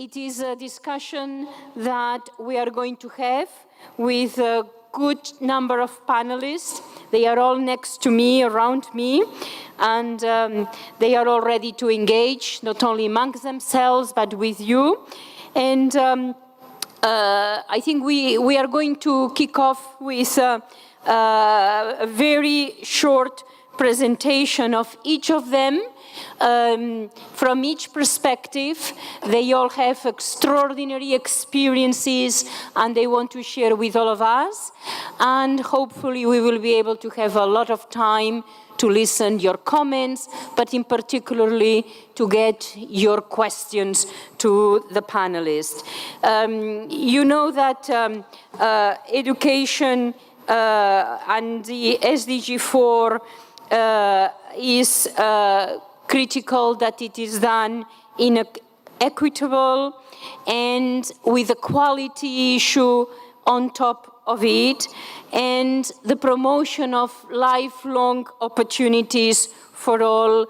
It is a discussion that we are going to have with a good number of panelists. They are all next to me, around me, and they are all ready to engage, not only amongst themselves, but with you. And I think we are going to kick off with a very short presentation of each of them. From each perspective, they all have extraordinary experiences and they want to share with all of us. And hopefully we will be able to have a lot of time to listen your comments, but in particularly to get your questions to the panelists. You know that education and the SDG 4 is critical that it is done in an equitable and with a quality issue on top of it, and the promotion of lifelong opportunities for all,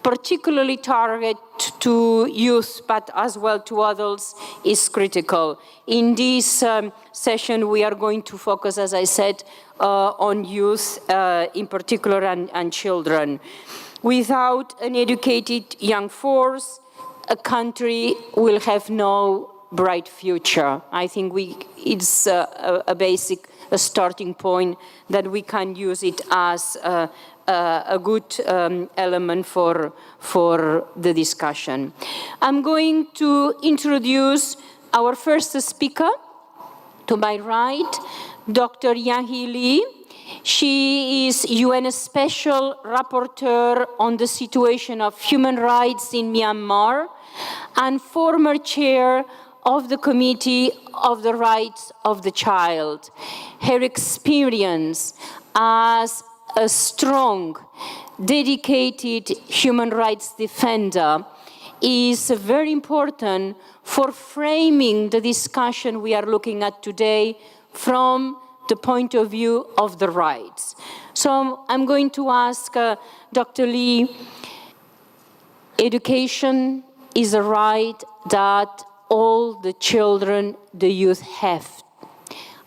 particularly targeted to youth, but as well to adults, is critical. In this session, we are going to focus, as I said, on youth in particular and children. Without an educated young force, a country will have no bright future. I think it's a basic starting point that we can use it as a good element for the discussion. I'm going to introduce our first speaker. To my right, Dr. Yang-hee Lee. She is UN Special Rapporteur on the situation of human rights in Myanmar and former chair of the Committee of the Rights of the Child. Her experience as a strong, dedicated human rights defender is very important for framing the discussion we are looking at today from the point of view of the rights. So I'm going to ask Dr. Lee, education is a right that all the children, the youth have.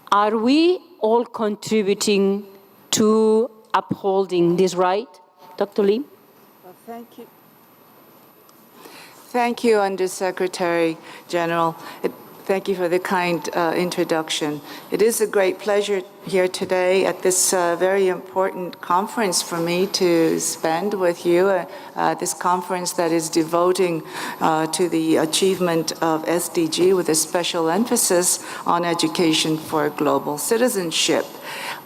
Are we all contributing to upholding this right? Dr. Lee? Well, thank you. Thank you, Undersecretary General. Thank you for the kind introduction. It is a great pleasure here today at this very important conference for me to spend with you, this conference that is devoting to the achievement of SDG with a special emphasis on education for global citizenship.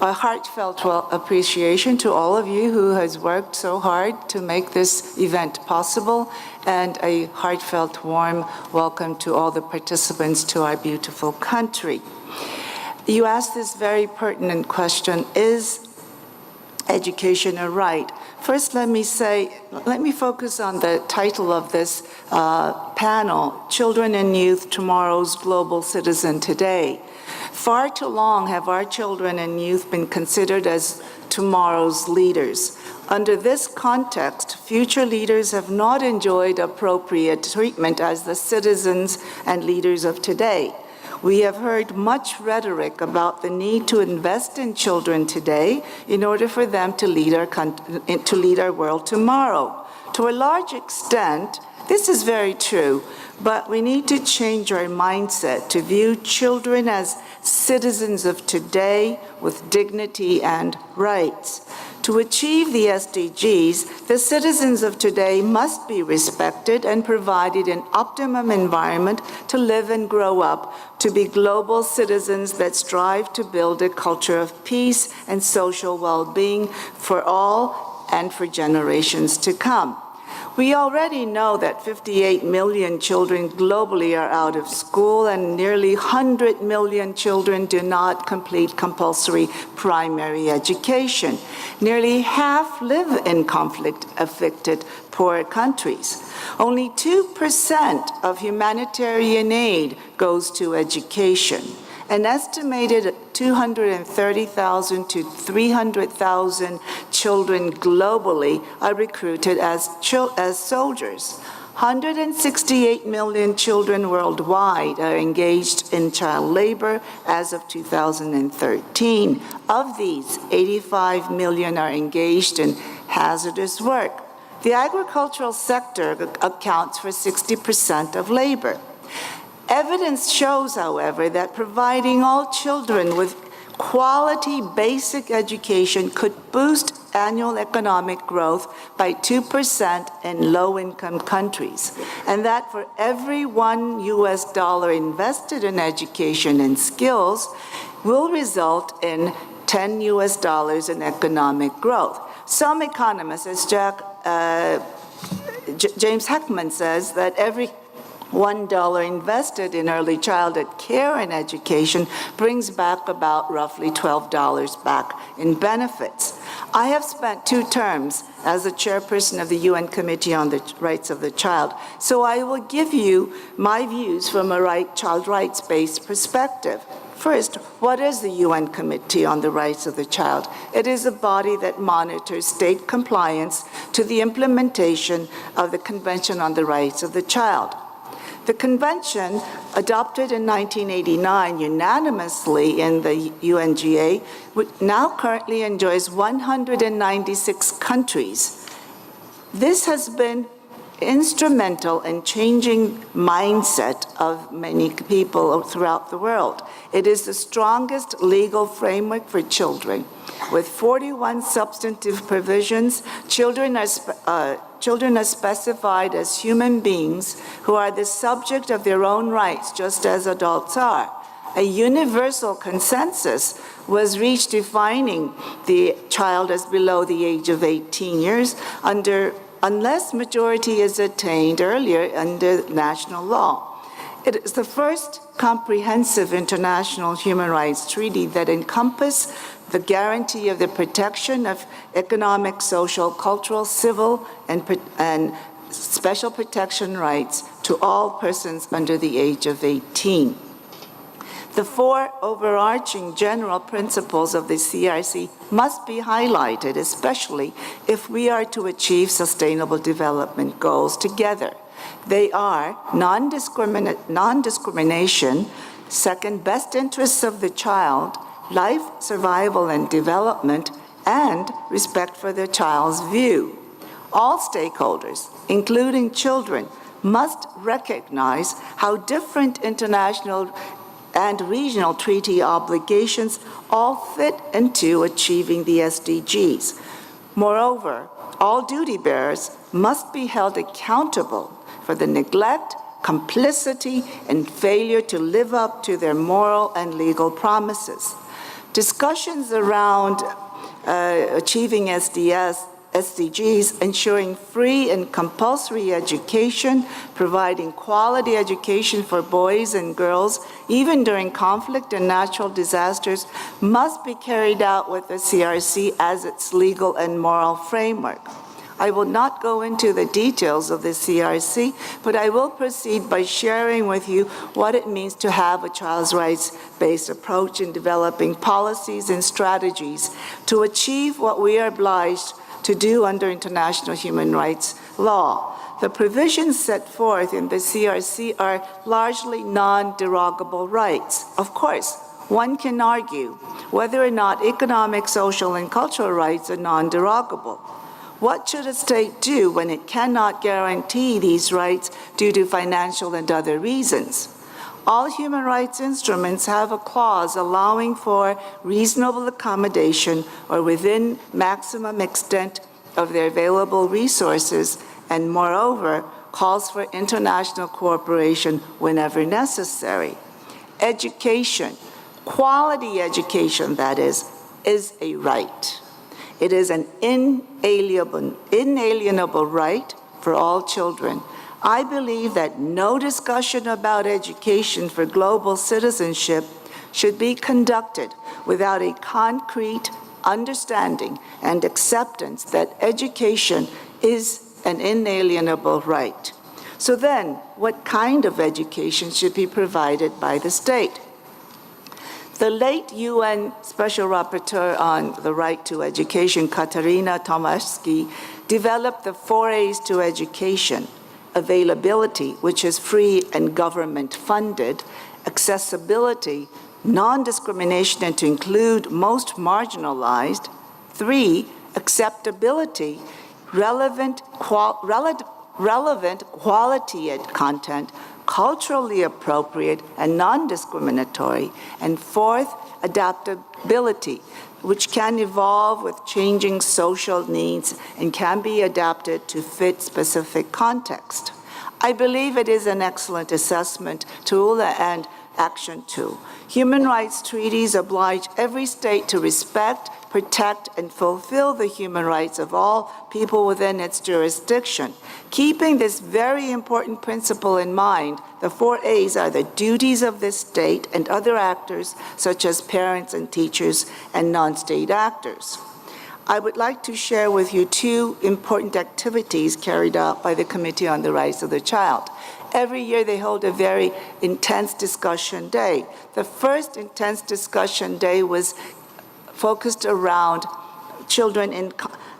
A heartfelt appreciation to all of you who has worked so hard to make this event possible, and a heartfelt warm welcome to all the participants to our beautiful country. You asked this very pertinent question, is education a right? First, let me focus on the title of this panel, Children and Youth, Tomorrow's Global Citizen Today. Far too long have our children and youth been considered as tomorrow's leaders. Under this context, future leaders have not enjoyed appropriate treatment as the citizens and leaders of today. We have heard much rhetoric about the need to invest in children today in order for them to lead our world tomorrow. To a large extent, this is very true, but we need to change our mindset to view children as citizens of today with dignity and rights. To achieve the SDGs, the citizens of today must be respected and provided an optimum environment to live and grow up, to be global citizens that strive to build a culture of peace and social well-being for all and for generations to come. We already know that 58 million children globally are out of school and nearly 100 million children do not complete compulsory primary education. Nearly half live in conflict-affected poor countries. Only 2% of humanitarian aid goes to education. An estimated 230,000 to 300,000 children globally are recruited as soldiers. 168 million children worldwide are engaged in child labor as of 2013. Of these, 85 million are engaged in hazardous work. The agricultural sector accounts for 60% of labor. Evidence shows, however, that providing all children with quality basic education could boost annual economic growth by 2% in low-income countries, and that for every $1 invested in education and skills will result in $10 in economic growth. Some economists, as James Heckman says, that every $1 invested in early childhood care and education brings back about roughly $12 back in benefits. I have spent 2 terms as the chairperson of the UN Committee on the Rights of the Child, so I will give you my views from a child rights-based perspective. First, what is the UN Committee on the Rights of the Child? It is a body that monitors state compliance to the implementation of the Convention on the Rights of the Child. The convention, adopted in 1989 unanimously in the UNGA, now currently enjoys 196 countries. This has been instrumental in changing mindset of many people throughout the world. It is the strongest legal framework for children. With 41 substantive provisions, children are specified as human beings who are the subject of their own rights, just as adults are. A universal consensus was reached defining the child as below the age of 18 years unless majority is attained earlier under national law. It is the first comprehensive international human rights treaty that encompasses the guarantee of the protection of economic, social, cultural, civil, and special protection rights to all persons under the age of 18. The 4 overarching general principles of the CRC must be highlighted, especially if we are to achieve sustainable development goals together. They are non-discrimination, second, best interests of the child, life, survival, and development, and respect for the child's view. All stakeholders, including children, must recognize how different international and regional treaty obligations all fit into achieving the SDGs. Moreover, all duty bearers must be held accountable for the neglect, complicity, and failure to live up to their moral and legal promises. Discussions around achieving SDGs, ensuring free and compulsory education, providing quality education for boys and girls, even during conflict and natural disasters, must be carried out with the CRC as its legal and moral framework. I will not go into the details of the CRC, but I will proceed by sharing with you what it means to have a child's rights-based approach in developing policies and strategies to achieve what we are obliged to do under international human rights law. The provisions set forth in the CRC are largely non-derogable rights. Of course, one can argue whether or not economic, social, and cultural rights are non-derogable. What should a state do when it cannot guarantee these rights due to financial and other reasons? All human rights instruments have a clause allowing for reasonable accommodation or within maximum extent of their available resources, and moreover, calls for international cooperation whenever necessary. Education, quality education, that is a right. It is an inalienable right for all children. I believe that no discussion about education for global citizenship should be conducted without a concrete understanding and acceptance that education is an inalienable right. So then, what kind of education should be provided by the state? The late UN Special Rapporteur on the Right to Education, Katarina Tomaszewski, developed the 4 A's to education: availability, which is free and government funded, accessibility, non-discrimination and to include most marginalized. 3, acceptability, relevant quality content, culturally appropriate and non-discriminatory. And 4th, adaptability, which can evolve with changing social needs and can be adapted to fit specific context. I believe it is an excellent assessment tool and action tool. Human rights treaties oblige every state to respect, protect, and fulfill the human rights of all people within its jurisdiction. Keeping this very important principle in mind, the 4 A's are the duties of the state and other actors, such as parents and teachers and non-state actors. I would like to share with you 2 important activities carried out by the Committee on the Rights of the Child. Every year they hold a very intense discussion day. The first intense discussion day was focused around children in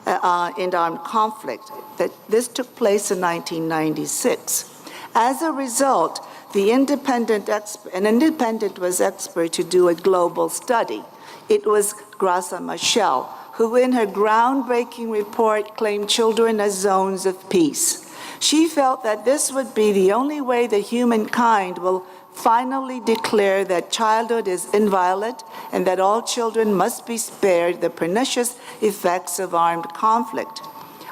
armed conflict. This took place in 1996. As a result, an independent was expert to do a global study. It was Graça Machel, who in her groundbreaking report claimed children as zones of peace. She felt that this would be the only way that humankind will finally declare that childhood is inviolate and that all children must be spared the pernicious effects of armed conflict.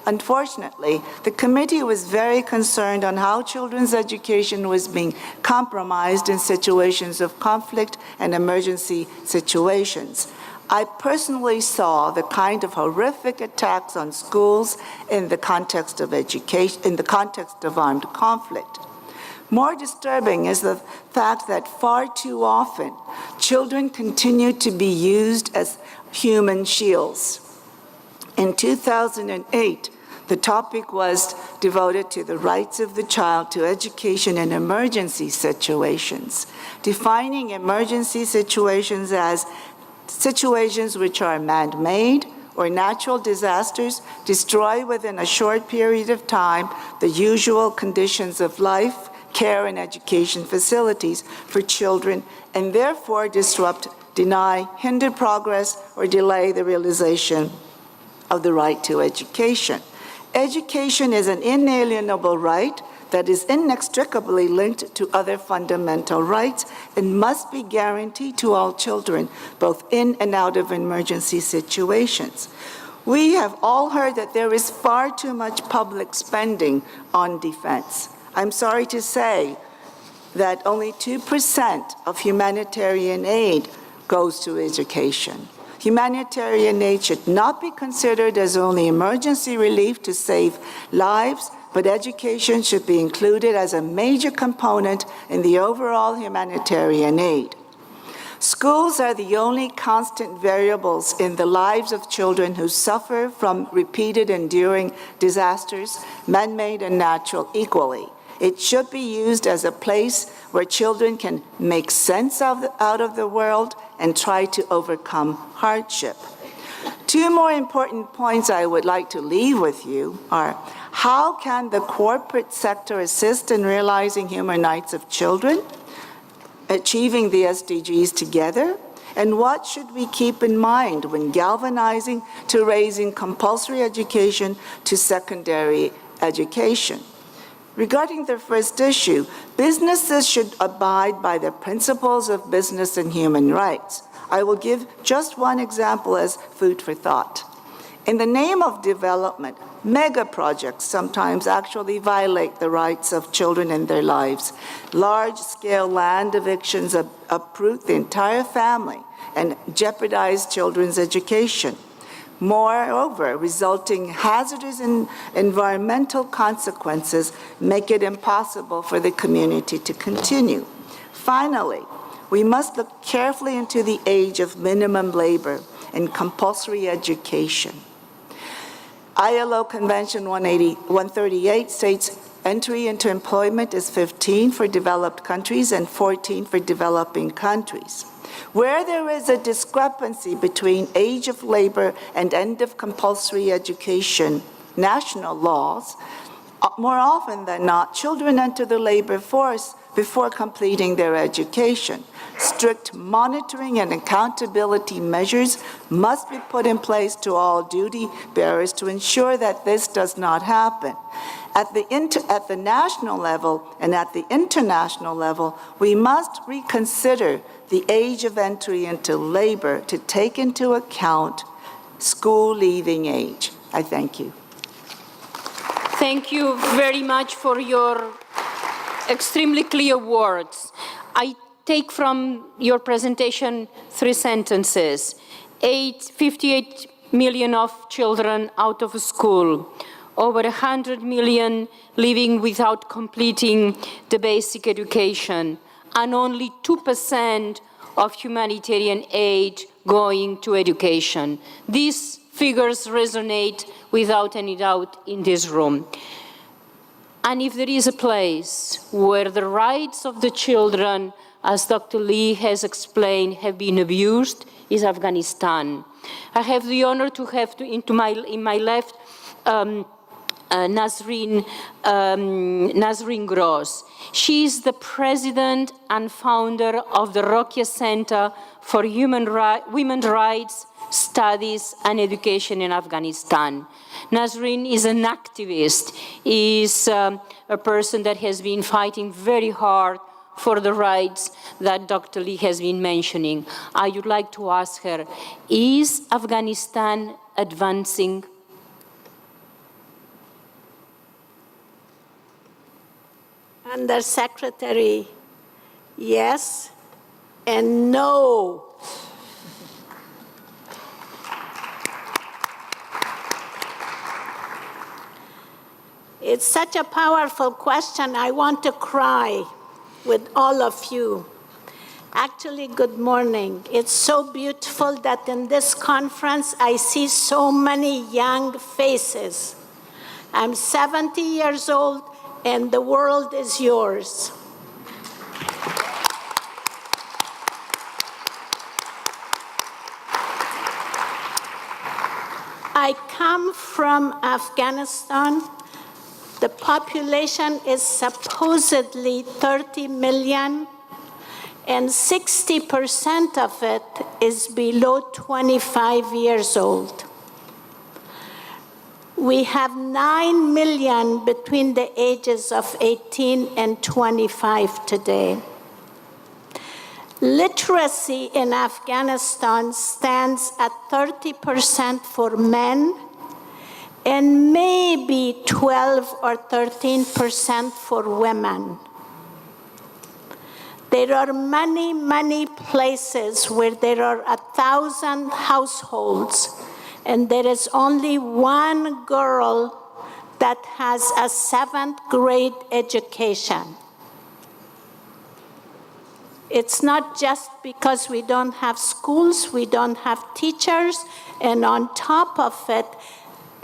Unfortunately, the committee was very concerned on how children's education was being compromised in situations of conflict and emergency situations. I personally saw the kind of horrific attacks on schools in the context of education, in the context of armed conflict. More disturbing is the fact that far too often, children continue to be used as human shields. In 2008, the topic was devoted to the rights of the child to education in emergency situations, defining emergency situations as situations which are man-made or natural disasters destroy within a short period of time the usual conditions of life, care, and education facilities for children, and therefore disrupt, deny, hinder progress, or delay the realization of the right to education. Education is an inalienable right that is inextricably linked to other fundamental rights and must be guaranteed to all children, both in and out of emergency situations. We have all heard that there is far too much public spending on defense. I'm sorry to say that only 2% of humanitarian aid goes to education. Humanitarian aid should not be considered as only emergency relief to save lives, but education should be included as a major component in the overall humanitarian aid. Schools are the only constant variables in the lives of children who suffer from repeated enduring disasters, man-made and natural equally. It should be used as a place where children can make sense out of the world and try to overcome hardship. 2 more important points I would like to leave with you are: how can the corporate sector assist in realizing human rights of children, achieving the SDGs together? And what should we keep in mind when galvanizing to raising compulsory education to secondary education? Regarding the first issue, businesses should abide by the principles of business and human rights. I will give just one example as food for thought. In the name of development, mega projects sometimes actually violate the rights of children in their lives. Large-scale land evictions uproot the entire family and jeopardize children's education. Moreover, resulting hazardous environmental consequences make it impossible for the community to continue. Finally, we must look carefully into the age of minimum labor and compulsory education. ILO Convention 138 states entry into employment is 15 for developed countries and 14 for developing countries. Where there is a discrepancy between age of labor and end of compulsory education national laws, more often than not, children enter the labor force before completing their education. Strict monitoring and accountability measures must be put in place to all duty bearers to ensure that this does not happen. At the national level and at the international level, we must reconsider the age of entry into labor to take into account school leaving age. I thank you. Thank you very much for your extremely clear words. I take from your presentation 3 sentences. 58 million of children out of school, over 100 million living without completing the basic education, and only 2% of humanitarian aid going to education. These figures resonate without any doubt in this room. And if there is a place where the rights of the children, as Dr. Lee has explained, have been abused, is Afghanistan. I have the honor to have in my left Nasreen Gross. She is the president and founder of the Rokia Center for Women's Rights, Studies and Education in Afghanistan. Nasreen is an activist, is a person that has been fighting very hard for the rights that Dr. Lee has been mentioning. I would like to ask her, is Afghanistan advancing? Under Secretary, yes and no. It's such a powerful question. I want to cry with all of you. Actually, good morning. It's so beautiful that in this conference I see so many young faces. I'm 70 years old and the world is yours. I come from Afghanistan. The population is supposedly 30 million, and 60% of it is below 25 years old. We have 9 million between the ages of 18 and 25 today. Literacy in Afghanistan stands at 30% for men and maybe 12 or 13% for women. There are many, many places where there are 1,000 households, and there is only one girl that has a 7th grade education. It's not just because we don't have schools, we don't have teachers, and on top of it,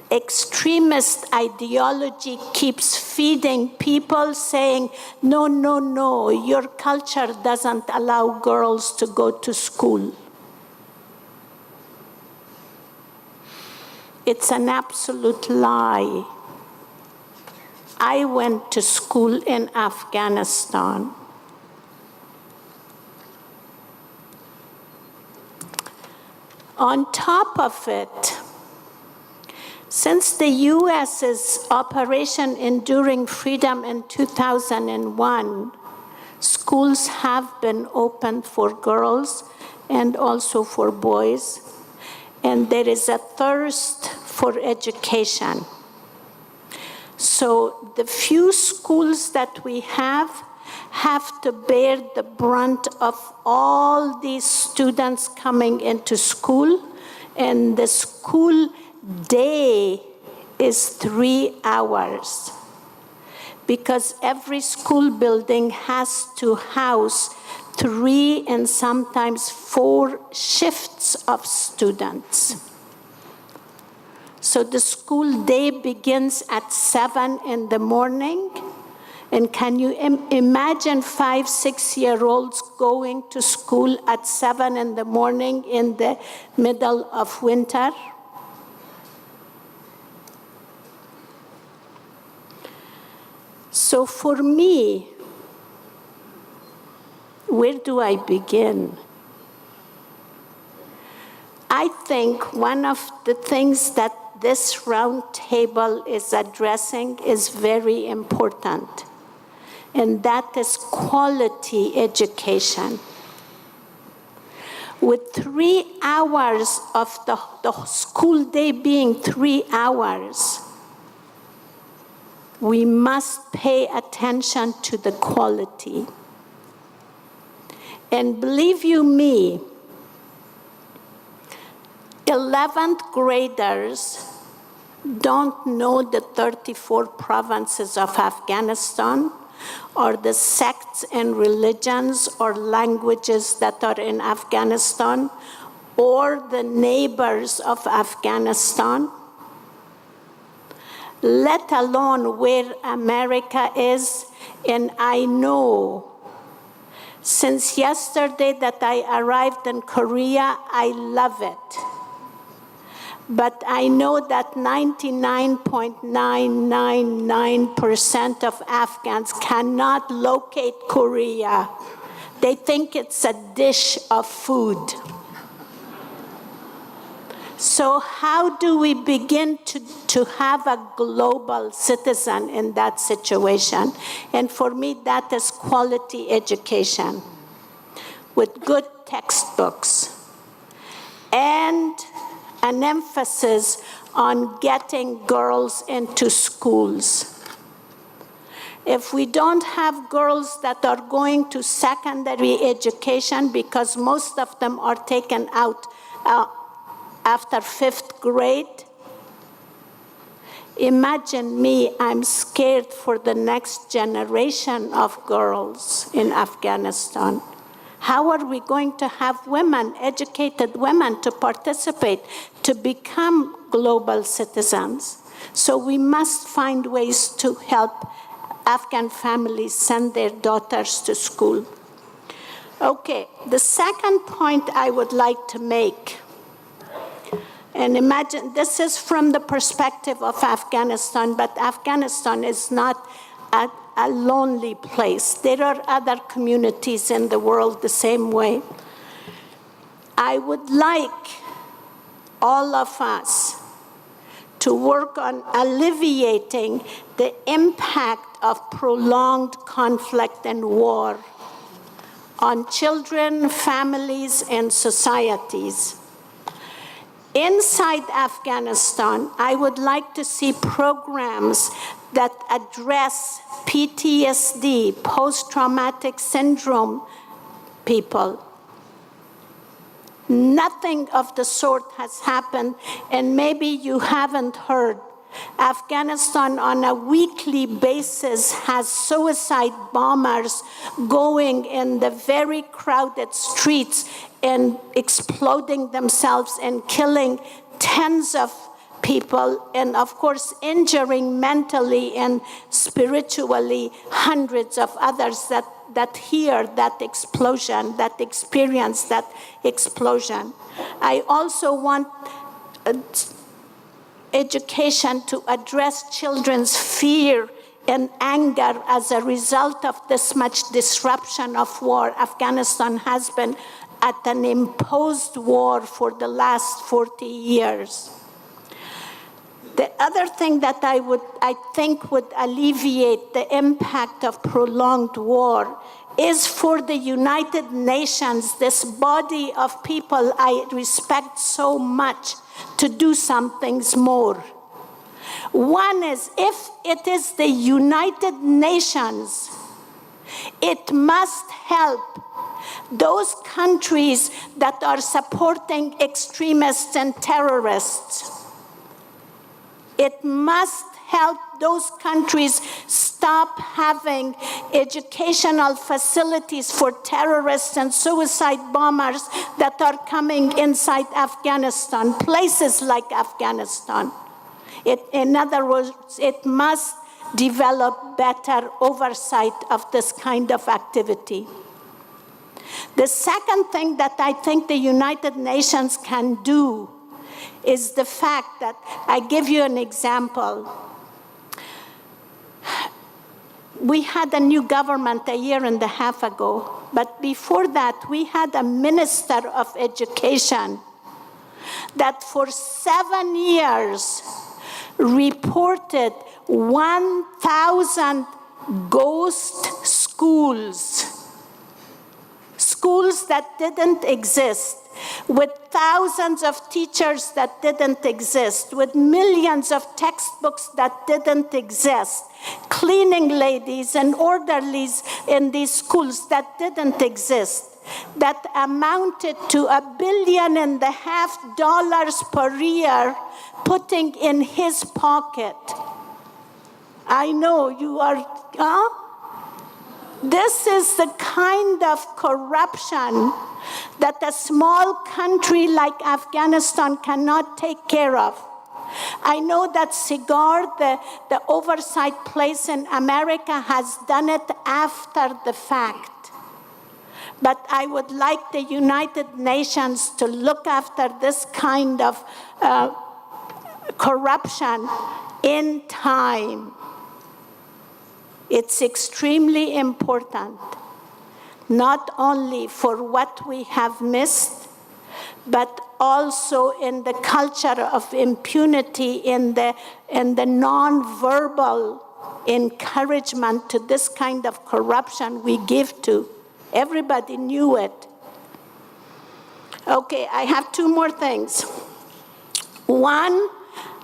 extremist ideology keeps feeding people saying, no, no, no, your culture doesn't allow girls to go to school. It's an absolute lie. I went to school in Afghanistan. On top of it, since the U.S.'s Operation Enduring Freedom in 2001, schools have been opened for girls and also for boys, and there is a thirst for education. So the few schools that we have to bear the brunt of all these students coming into school, and the school day is 3 hours because every school building has to house 3 and sometimes 4 shifts of students. So the school day begins at 7 in the morning. And can you imagine 5, 6-year-olds going to school at 7 in the morning in the middle of winter? So for me, where do I begin? I think one of the things that this roundtable is addressing is very important, and that is quality education. With 3 hours of the school day being 3 hours, we must pay attention to the quality. And believe you me, 11th graders don't know the 34 provinces of Afghanistan or the sects and religions or languages that are in Afghanistan or the neighbors of Afghanistan, let alone where America is. And I know since yesterday that I arrived in Korea, I love it. But I know that 99.999% of Afghans cannot locate Korea. They think it's a dish of food. So how do we begin to have a global citizen in that situation? And for me, that is quality education with good textbooks and an emphasis on getting girls into schools. If we don't have girls that are going to secondary education, because most of them are taken out after 5th grade, imagine me, I'm scared for the next generation of girls in Afghanistan. How are we going to have women, educated women, to participate, to become global citizens? So we must find ways to help Afghan families send their daughters to school. Okay, the second point I would like to make, and imagine, this is from the perspective of Afghanistan, but Afghanistan is not a lonely place. There are other communities in the world the same way. I would like all of us to work on alleviating the impact of prolonged conflict and war on children, families, and societies. Inside Afghanistan, I would like to see programs that address PTSD, post-traumatic syndrome people. Nothing of the sort has happened, and maybe you haven't heard. Afghanistan on a weekly basis has suicide bombers going in the very crowded streets and exploding themselves and killing tens of people, and of course injuring mentally and spiritually hundreds of others that hear that explosion, that experience that explosion. I also want education to address children's fear and anger as a result of this much disruption of war. Afghanistan has been at an imposed war for the last 40 years. The other thing that I think would alleviate the impact of prolonged war is for the United Nations, this body of people I respect so much, to do some things more. One is, if it is the United Nations, it must help those countries that are supporting extremists and terrorists. It must help those countries stop having educational facilities for terrorists and suicide bombers that are coming inside Afghanistan, places like Afghanistan. In other words, it must develop better oversight of this kind of activity. The second thing that I think the United Nations can do is the fact that, I give you an example. we had a new government a year and a half ago, but before that, we had a minister of education that for 7 years reported 1,000 ghost schools, schools that didn't exist, with thousands of teachers that didn't exist, with millions of textbooks that didn't exist, cleaning ladies and orderlies in these schools that didn't exist, that amounted to $1.5 billion per year putting in his pocket. I know you are, This is the kind of corruption that a small country like Afghanistan cannot take care of. I know that SIGAR, the oversight place in America, has done it after the fact. But I would like the United Nations to look after this kind of corruption in time. It's extremely important, not only for what we have missed, but also in the culture of impunity, in the nonverbal encouragement to this kind of corruption we give to. Everybody knew it. Okay, I have 2 more things. One,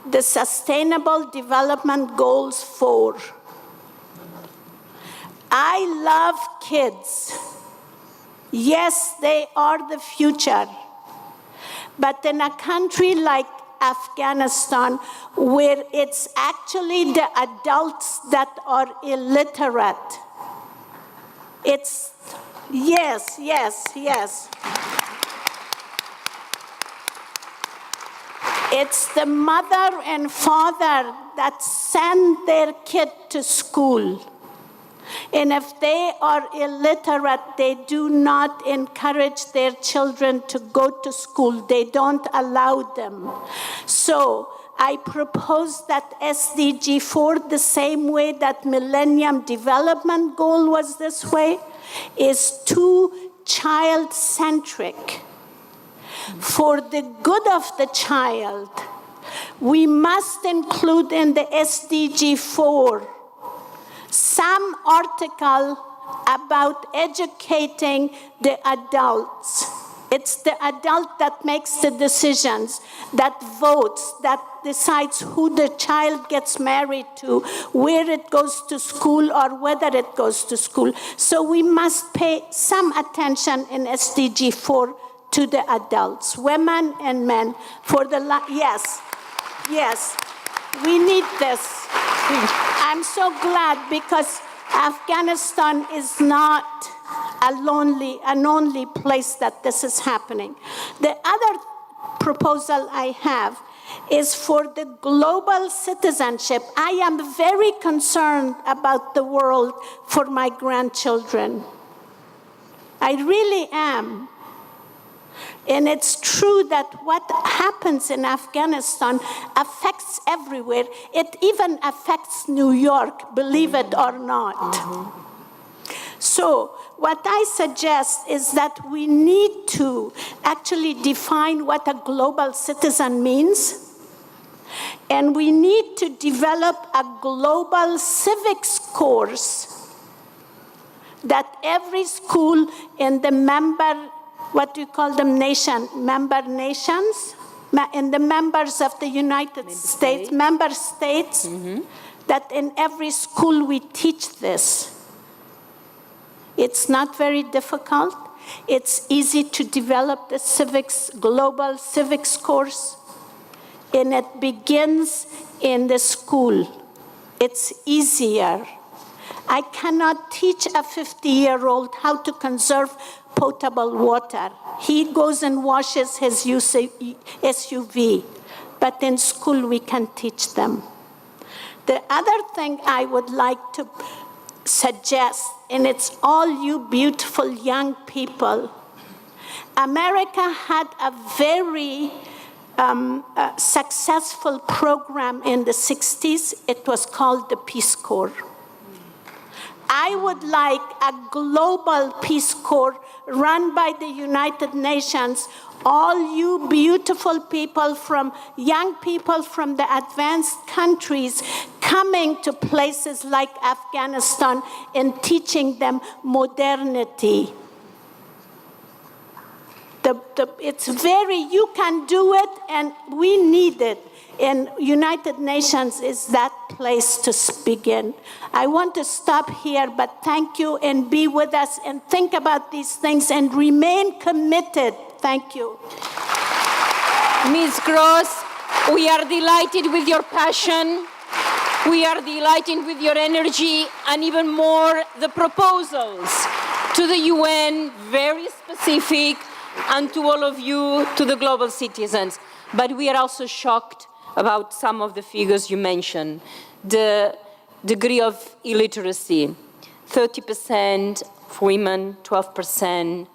the Sustainable Development Goals 4. I love kids. Yes, they are the future. But in a country like Afghanistan, where it's actually the adults that are illiterate, it's, yes. It's the mother and father that send their kid to school. And if they are illiterate, they do not encourage their children to go to school. They don't allow them. So I propose that SDG 4, the same way that Millennium Development Goal was this way, is too child-centric. For the good of the child, we must include in the SDG 4 some article about educating the adults. It's the adult that makes the decisions, that votes, that decides who the child gets married to, where it goes to school, or whether it goes to school. So we must pay some attention in SDG 4 to the adults, women and men, for the, yes, we need this. I'm so glad, because Afghanistan is not an only place that this is happening. The other proposal I have is for the global citizenship. I am very concerned about the world for my grandchildren. I really am. And it's true that what happens in Afghanistan affects everywhere. It even affects New York, believe it or not. So what I suggest is that we need to actually define what a global citizen means. And we need to develop a global civics course that every school in the what do you call them, member nations, in the members of the United States, member states, that in every school we teach this. It's not very difficult. It's easy to develop the global civics course, and it begins in the school. It's easier. I cannot teach a 50-year-old how to conserve potable water. He goes and washes his SUV, but in school we can teach them. The other thing I would like to suggest, and it's all you beautiful young people, America had a very successful program in the 60s. It was called the Peace Corps. I would like a global Peace Corps run by the United Nations. All you beautiful people young people from the advanced countries coming to places like Afghanistan and teaching them modernity. You can do it, and we need it. And United Nations is that place to begin. I want to stop here, but thank you, and be with us and think about these things and remain committed. Thank you. Ms. Gross, we are delighted with your passion. We are delighted with your energy, and even more the proposals to the UN, very specific, and to all of you, to the global citizens. But we are also shocked about some of the figures you mentioned. The degree of illiteracy, 30% for women, 12%,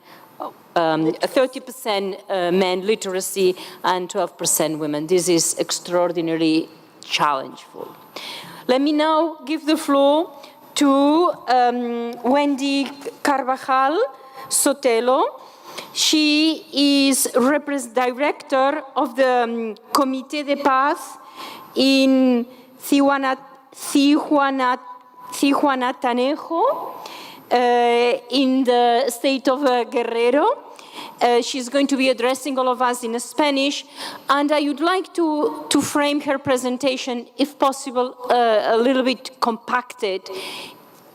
30% men literacy, and 12% women. This is extraordinarily challenging. Let me now give the floor to Wendy Carvajal Sotelo. She is director of the Comité de Paz in Tihuananejo, in the state of Guerrero. She's going to be addressing all of us in Spanish, and I would like to frame her presentation, if possible, a little bit compacted.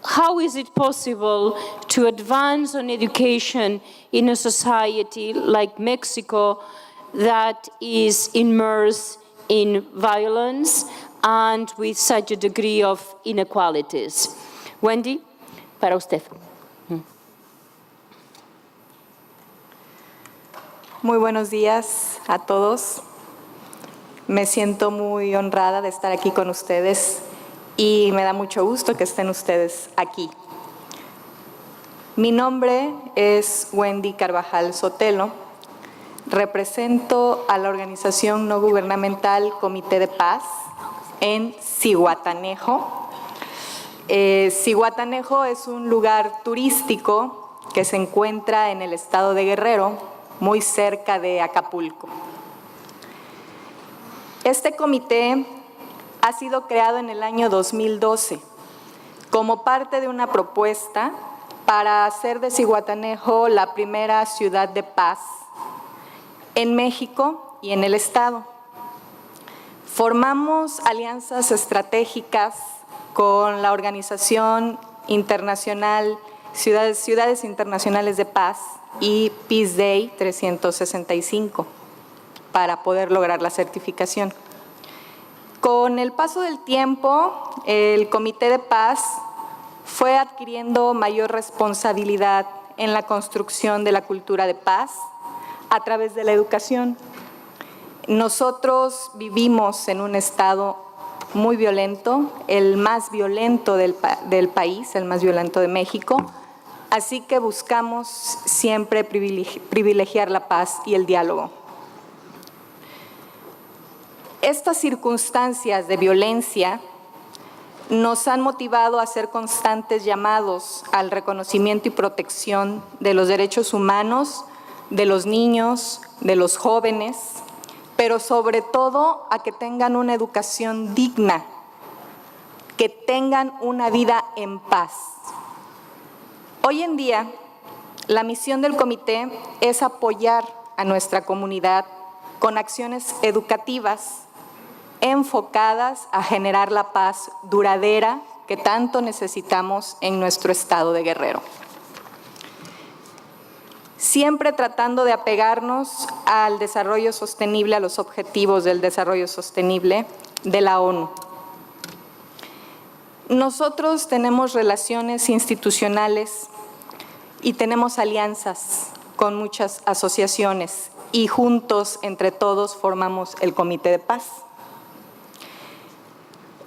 How is it possible to advance on education in a society like Mexico that is immersed in violence and with such a degree of inequalities? Wendy, para usted. Muy buenos días a todos. Me siento muy honrada de estar aquí con ustedes y me da mucho gusto que estén ustedes aquí. Mi nombre es Wendy Carvajal Sotelo. Represento a la organización no gubernamental Comité de Paz en Zihuatanejo. Zihuatanejo es un lugar turístico que se encuentra en el estado de Guerrero, muy cerca de Acapulco. Este comité ha sido creado en el año 2012 como parte de una propuesta para hacer de Zihuatanejo la primera ciudad de paz en México y en el estado. Formamos alianzas estratégicas con la Organización Internacional Ciudades Internacionales de Paz y Peace Day 365 para poder lograr la certificación. Con el paso del tiempo, el Comité de Paz fue adquiriendo mayor responsabilidad en la construcción de la cultura de paz a través de la educación. Nosotros vivimos en un estado muy violento, el más violento del país, el más violento de México, así que buscamos siempre privilegiar la paz y el diálogo. Estas circunstancias de violencia nos han motivado a hacer constantes llamados al reconocimiento y protección de los derechos humanos, de los niños, de los jóvenes, pero sobre todo a que tengan una educación digna, que tengan una vida en paz. Hoy en día, la misión del comité es apoyar a nuestra comunidad con acciones educativas enfocadas a generar la paz duradera que tanto necesitamos en nuestro estado de Guerrero. Siempre tratando de apegarnos al desarrollo sostenible, a los objetivos del desarrollo sostenible de la ONU. Nosotros tenemos relaciones institucionales y tenemos alianzas con muchas asociaciones y juntos, entre todos, formamos el Comité de Paz.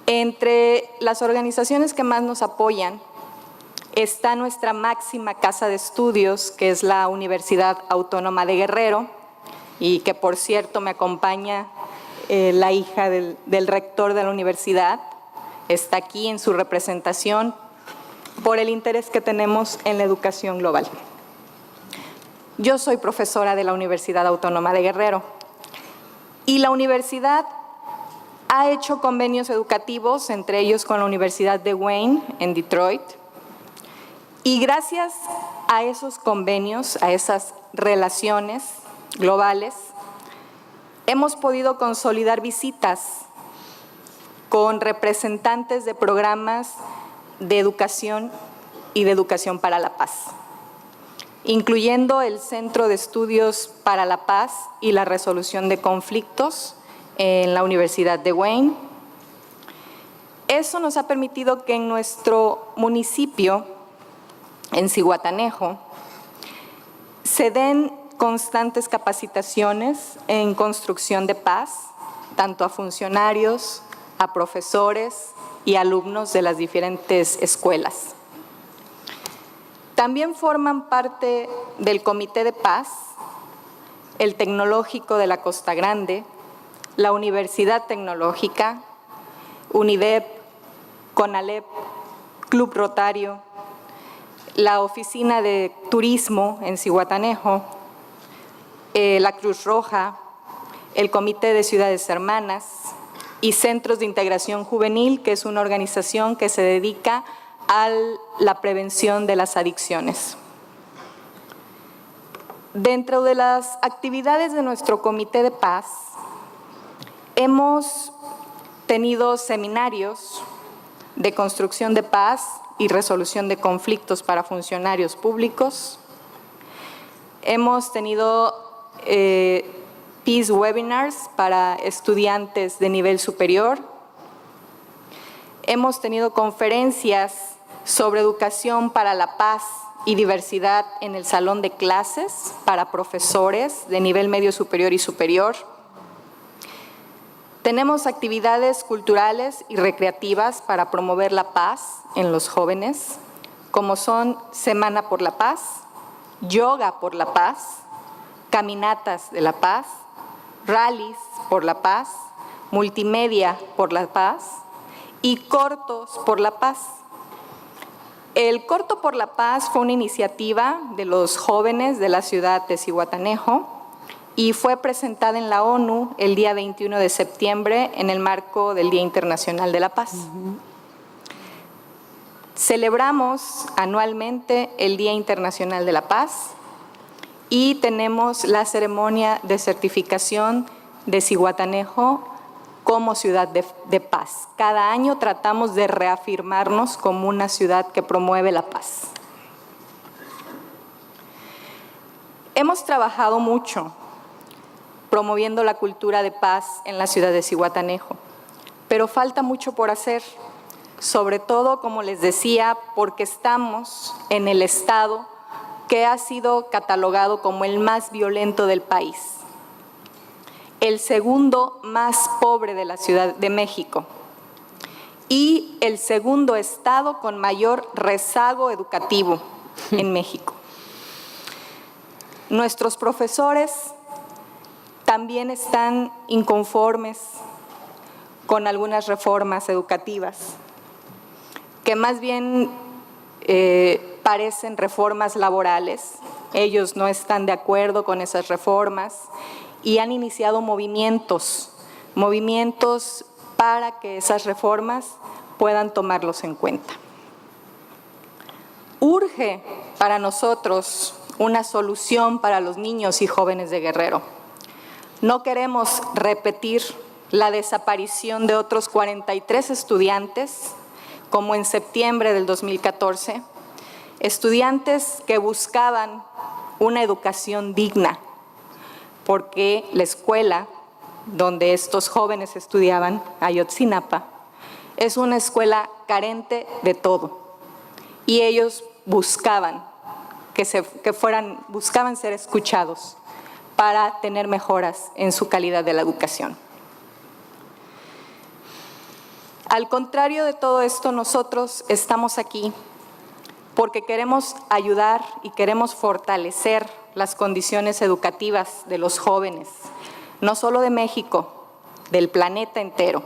Entre las organizaciones que más nos apoyan está nuestra máxima casa de estudios, que es la Universidad Autónoma de Guerrero, y que, por cierto, me acompaña la hija del rector de la universidad, está aquí en su representación por el interés que tenemos en la educación global. Yo soy profesora de la Universidad Autónoma de Guerrero y la universidad ha hecho convenios educativos, entre ellos con la Universidad de Wayne en Detroit, y gracias a esos convenios, a esas relaciones globales, hemos podido consolidar visitas con representantes de programas de educación y de educación para la paz, incluyendo el Centro de Estudios para la Paz y la Resolución de Conflictos en la Universidad de Wayne. Eso nos ha permitido que en nuestro municipio, en Zihuatanejo, se den constantes capacitaciones en construcción de paz, tanto a funcionarios, a profesores y alumnos de las diferentes escuelas. También forman parte del Comité de Paz, el Tecnológico de la Costa Grande, la Universidad Tecnológica, UNIDEP, CONALEP, Club Rotario, la Oficina de Turismo en Zihuatanejo, la Cruz Roja, el Comité de Ciudades Hermanas y Centros de Integración Juvenil, que es una organización que se dedica a la prevención de las adicciones. Dentro de las actividades de nuestro Comité de Paz, hemos tenido seminarios de construcción de paz y resolución de conflictos para funcionarios públicos. Hemos tenido Peace Webinars para estudiantes de nivel superior. Hemos tenido conferencias sobre educación para la paz y diversidad en el salón de clases para profesores de nivel medio superior y superior. Tenemos actividades culturales y recreativas para promover la paz en los jóvenes, como son Semana por la Paz, Yoga por la Paz, Caminatas de la Paz, Rallies por la Paz, Multimedia por la Paz y Cortos por la Paz. El Corto por la Paz fue una iniciativa de los jóvenes de la ciudad de Zihuatanejo y fue presentada en la ONU el día 21 de septiembre en el marco del Día Internacional de la Paz. Celebramos anualmente el Día Internacional de la Paz y tenemos la ceremonia de certificación de Zihuatanejo como ciudad de paz. Cada año tratamos de reafirmarnos como una ciudad que promueve la paz. Hemos trabajado mucho promoviendo la cultura de paz en la ciudad de Zihuatanejo, pero falta mucho por hacer, sobre todo, como les decía, porque estamos en el estado que ha sido catalogado como el más violento del país, el segundo más pobre de la Ciudad de México y el segundo estado con mayor rezago educativo en México. Nuestros profesores también están inconformes con algunas reformas educativas, que más bien parecen reformas laborales. Ellos no están de acuerdo con esas reformas y han iniciado movimientos para que esas reformas puedan tomarlos en cuenta. Urge para nosotros una solución para los niños y jóvenes de Guerrero. No queremos repetir la desaparición de otros 43 estudiantes, como en septiembre del 2014, estudiantes que buscaban una educación digna, porque la escuela donde estos jóvenes estudiaban, Ayotzinapa, es una escuela carente de todo, y ellos buscaban buscaban ser escuchados para tener mejoras en su calidad de la educación. Al contrario de todo esto, nosotros estamos aquí porque queremos ayudar y queremos fortalecer las condiciones educativas de los jóvenes, no solo de México, del planeta entero.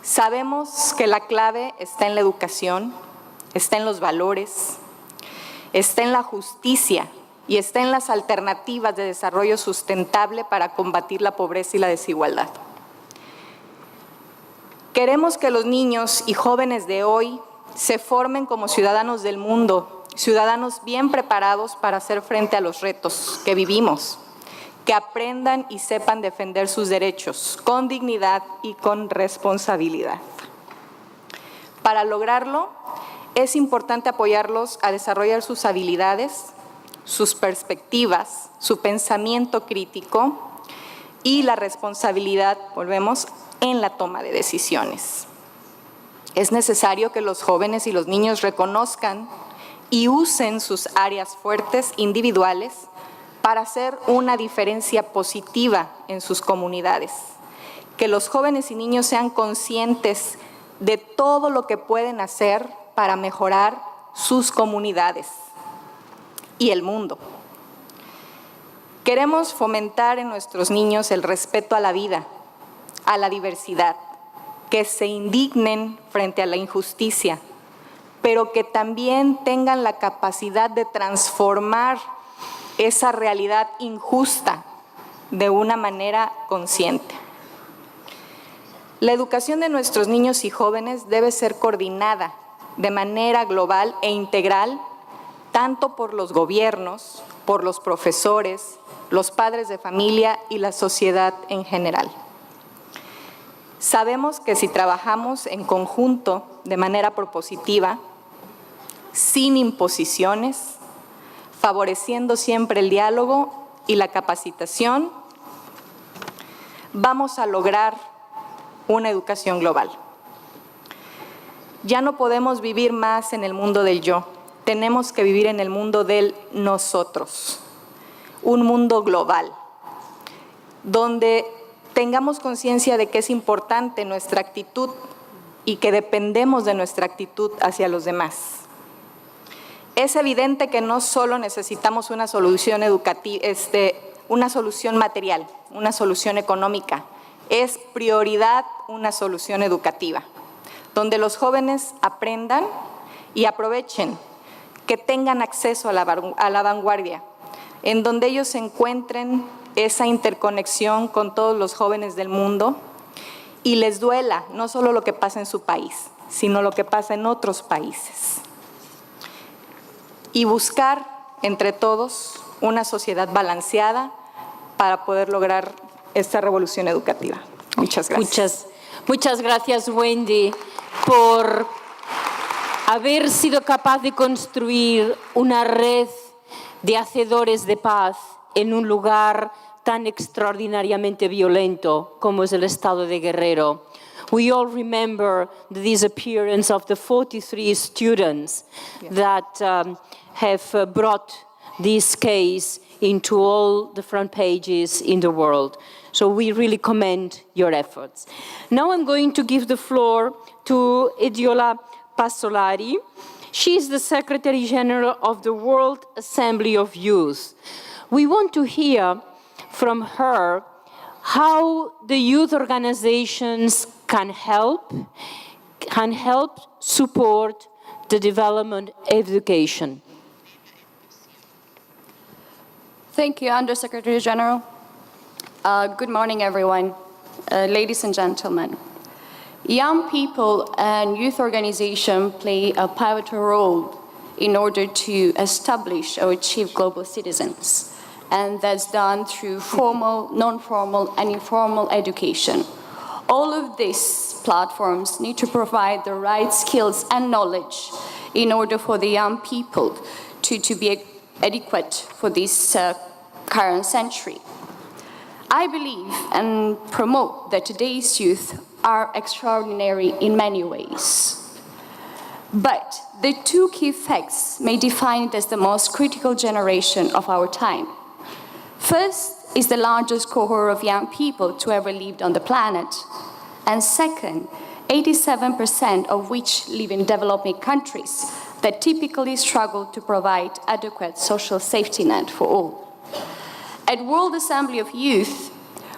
Sabemos que la clave está en la educación está en los valores, está en la justicia y está en las alternativas de desarrollo sustentable para combatir la pobreza y la desigualdad. Queremos que los niños y jóvenes de hoy se formen como ciudadanos del mundo, ciudadanos bien preparados para hacer frente a los retos que vivimos, que aprendan y sepan defender sus derechos con dignidad y con responsabilidad. Para lograrlo, es importante apoyarlos a desarrollar sus habilidades, sus perspectivas, su pensamiento crítico y la responsabilidad, volvemos, en la toma de decisiones. Es necesario que los jóvenes y los niños reconozcan y usen sus áreas fuertes individuales para hacer una diferencia positiva en sus comunidades. Que los jóvenes y niños sean conscientes de todo lo que pueden hacer para mejorar sus comunidades y el mundo. Queremos fomentar en nuestros niños el respeto a la vida, a la diversidad, que se indignen frente a la injusticia, pero que también tengan la capacidad de transformar esa realidad injusta de una manera consciente. La educación de nuestros niños y jóvenes debe ser coordinada de manera global e integral, tanto por los gobiernos, por los profesores, los padres de familia y la sociedad en general. Sabemos que si trabajamos en conjunto de manera propositiva, sin imposiciones, favoreciendo siempre el diálogo y la capacitación, vamos a lograr una educación global. Ya no podemos vivir más en el mundo del yo, tenemos que vivir en el mundo del nosotros, un mundo global, donde tengamos conciencia de que es importante nuestra actitud y que dependemos de nuestra actitud hacia los demás. Es evidente que no solo necesitamos una solución educativa, una solución material, una solución económica, es prioridad una solución educativa, donde los jóvenes aprendan y aprovechen, que tengan acceso a la vanguardia, en donde ellos encuentren esa interconexión con todos los jóvenes del mundo y les duela no solo lo que pasa en su país, sino lo que pasa en otros países. Y buscar entre todos una sociedad balanceada para poder lograr esta revolución educativa. Muchas gracias. Muchas gracias, Wendy, por haber sido capaz de construir una red de hacedores de paz en un lugar tan extraordinariamente violento como es el estado de Guerrero. We all remember the disappearance of the 43 students that have brought this case into all the front pages in the world. So we really commend your efforts. Now I'm going to give the floor to Ediola Passolari. She is the Secretary General of the World Assembly of Youth. We want to hear from her how the youth organizations can help support the development of education. Thank you, Undersecretary General. Good morning, everyone. Ladies and gentlemen. Young people and youth organizations play a pivotal role in order to establish or achieve global citizens. And that's done through formal, non-formal, and informal education. All of these platforms need to provide the right skills and knowledge in order for the young people to be adequate for this current century. I believe and promote that today's youth are extraordinary in many ways. But the two key facts may define it as the most critical generation of our time. First is the largest cohort of young people to ever lived on the planet. And second, 87% of which live in developing countries that typically struggle to provide adequate social safety net for all. At World Assembly of Youth,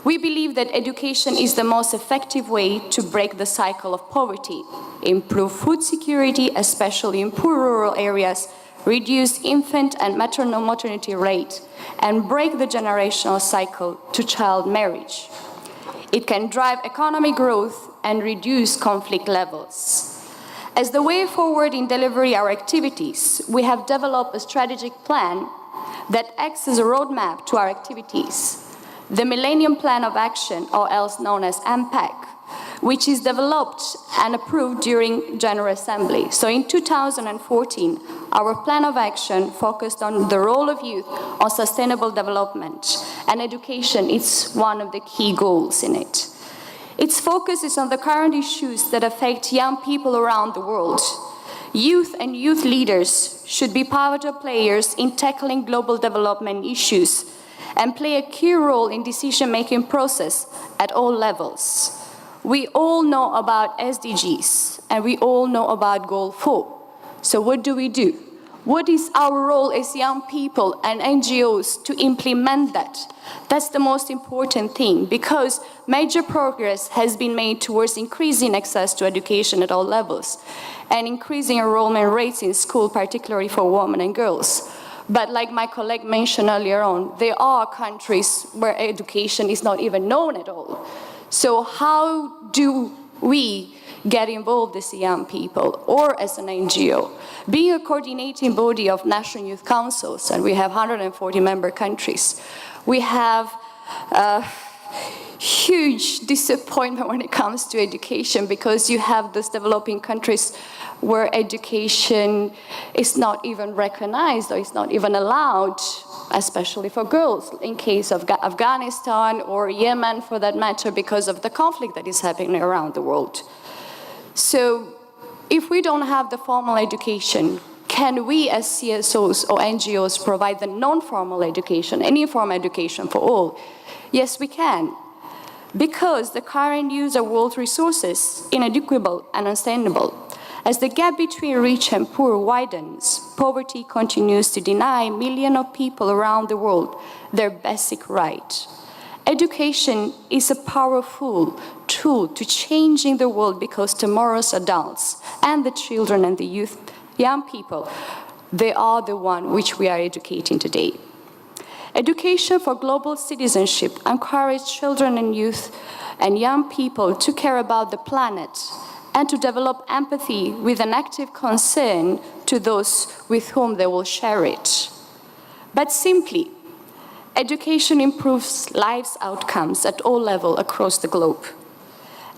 We believe that education is the most effective way to break the cycle of poverty, improve food security, especially in poor rural areas, reduce infant and maternal mortality rate, and break the generational cycle to child marriage. It can drive economic growth and reduce conflict levels. As the way forward in delivering our activities, we have developed a strategic plan that acts as a roadmap to our activities. The Millennium Plan of Action, or else known as MPAC, which is developed and approved during General Assembly. So in 2014, our plan of action focused on the role of youth on sustainable development, and education is one of the key goals in it. Its focus is on the current issues that affect young people around the world. Youth and youth leaders should be pivotal players in tackling global development issues and play a key role in decision-making process at all levels. We all know about SDGs, and we all know about Goal 4. So what do we do? What is our role as young people and NGOs to implement that? That's the most important thing, because major progress has been made towards increasing access to education at all levels and increasing enrollment rates in school, particularly for women and girls. But like my colleague mentioned earlier on, there are countries where education is not even known at all. So how do we get involved as young people or as an NGO? Being a coordinating body of national youth councils, and we have 140 member countries, we have huge disappointment when it comes to education, because you have those developing countries where education is not even recognized or is not even allowed, especially for girls, in case of Afghanistan or Yemen for that matter, because of the conflict that is happening around the world. So if we don't have the formal education, can we as CSOs or NGOs provide the non-formal education, any informal education for all? Yes, we can. Because the current use of world resources is inequitable and unsustainable. As the gap between rich and poor widens, poverty continues to deny millions of people around the world their basic right. Education is a powerful tool to changing the world, because tomorrow's adults and the children and the youth, young people, they are the one which we are educating today. Education for global citizenship encourages children and youth and young people to care about the planet and to develop empathy with an active concern to those with whom they will share it. But simply, education improves life's outcomes at all levels across the globe.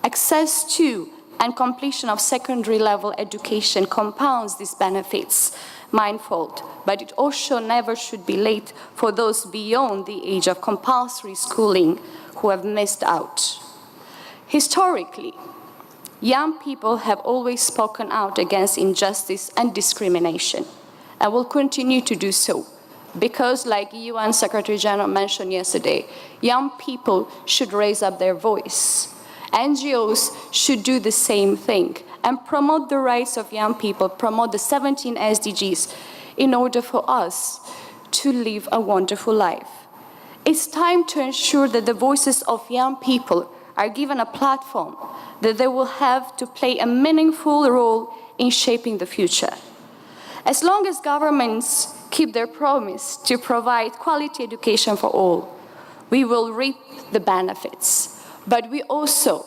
Access to and completion of secondary level education compounds these benefits mindfold, but it also never should be late for those beyond the age of compulsory schooling who have missed out. Historically, young people have always spoken out against injustice and discrimination, and will continue to do so, because like UN Secretary General mentioned yesterday, young people should raise up their voice. NGOs should do the same thing and promote the rights of young people, promote the 17 SDGs in order for us to live a wonderful life. It's time to ensure that the voices of young people are given a platform, that they will have to play a meaningful role in shaping the future. As long as governments keep their promise to provide quality education for all, we will reap the benefits. But we also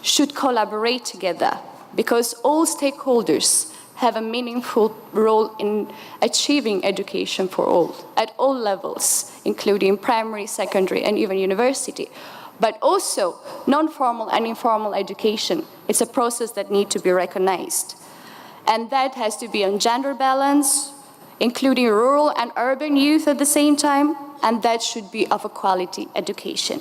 should collaborate together, because all stakeholders have a meaningful role in achieving education for all, at all levels, including primary, secondary, and even university. But also, non-formal and informal education, it's a process that needs to be recognized. And that has to be on gender balance, including rural and urban youth at the same time, and that should be of a quality education.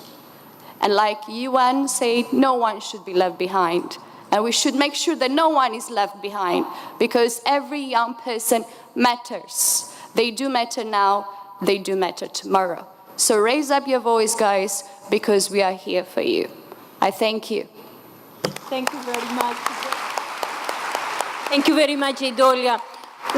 And like UN said, no one should be left behind. And we should make sure that no one is left behind, because every young person matters. They do matter now, they do matter tomorrow. So raise up your voice, guys, because we are here for you. I thank you. Thank you very much. Thank you very much, Idolia.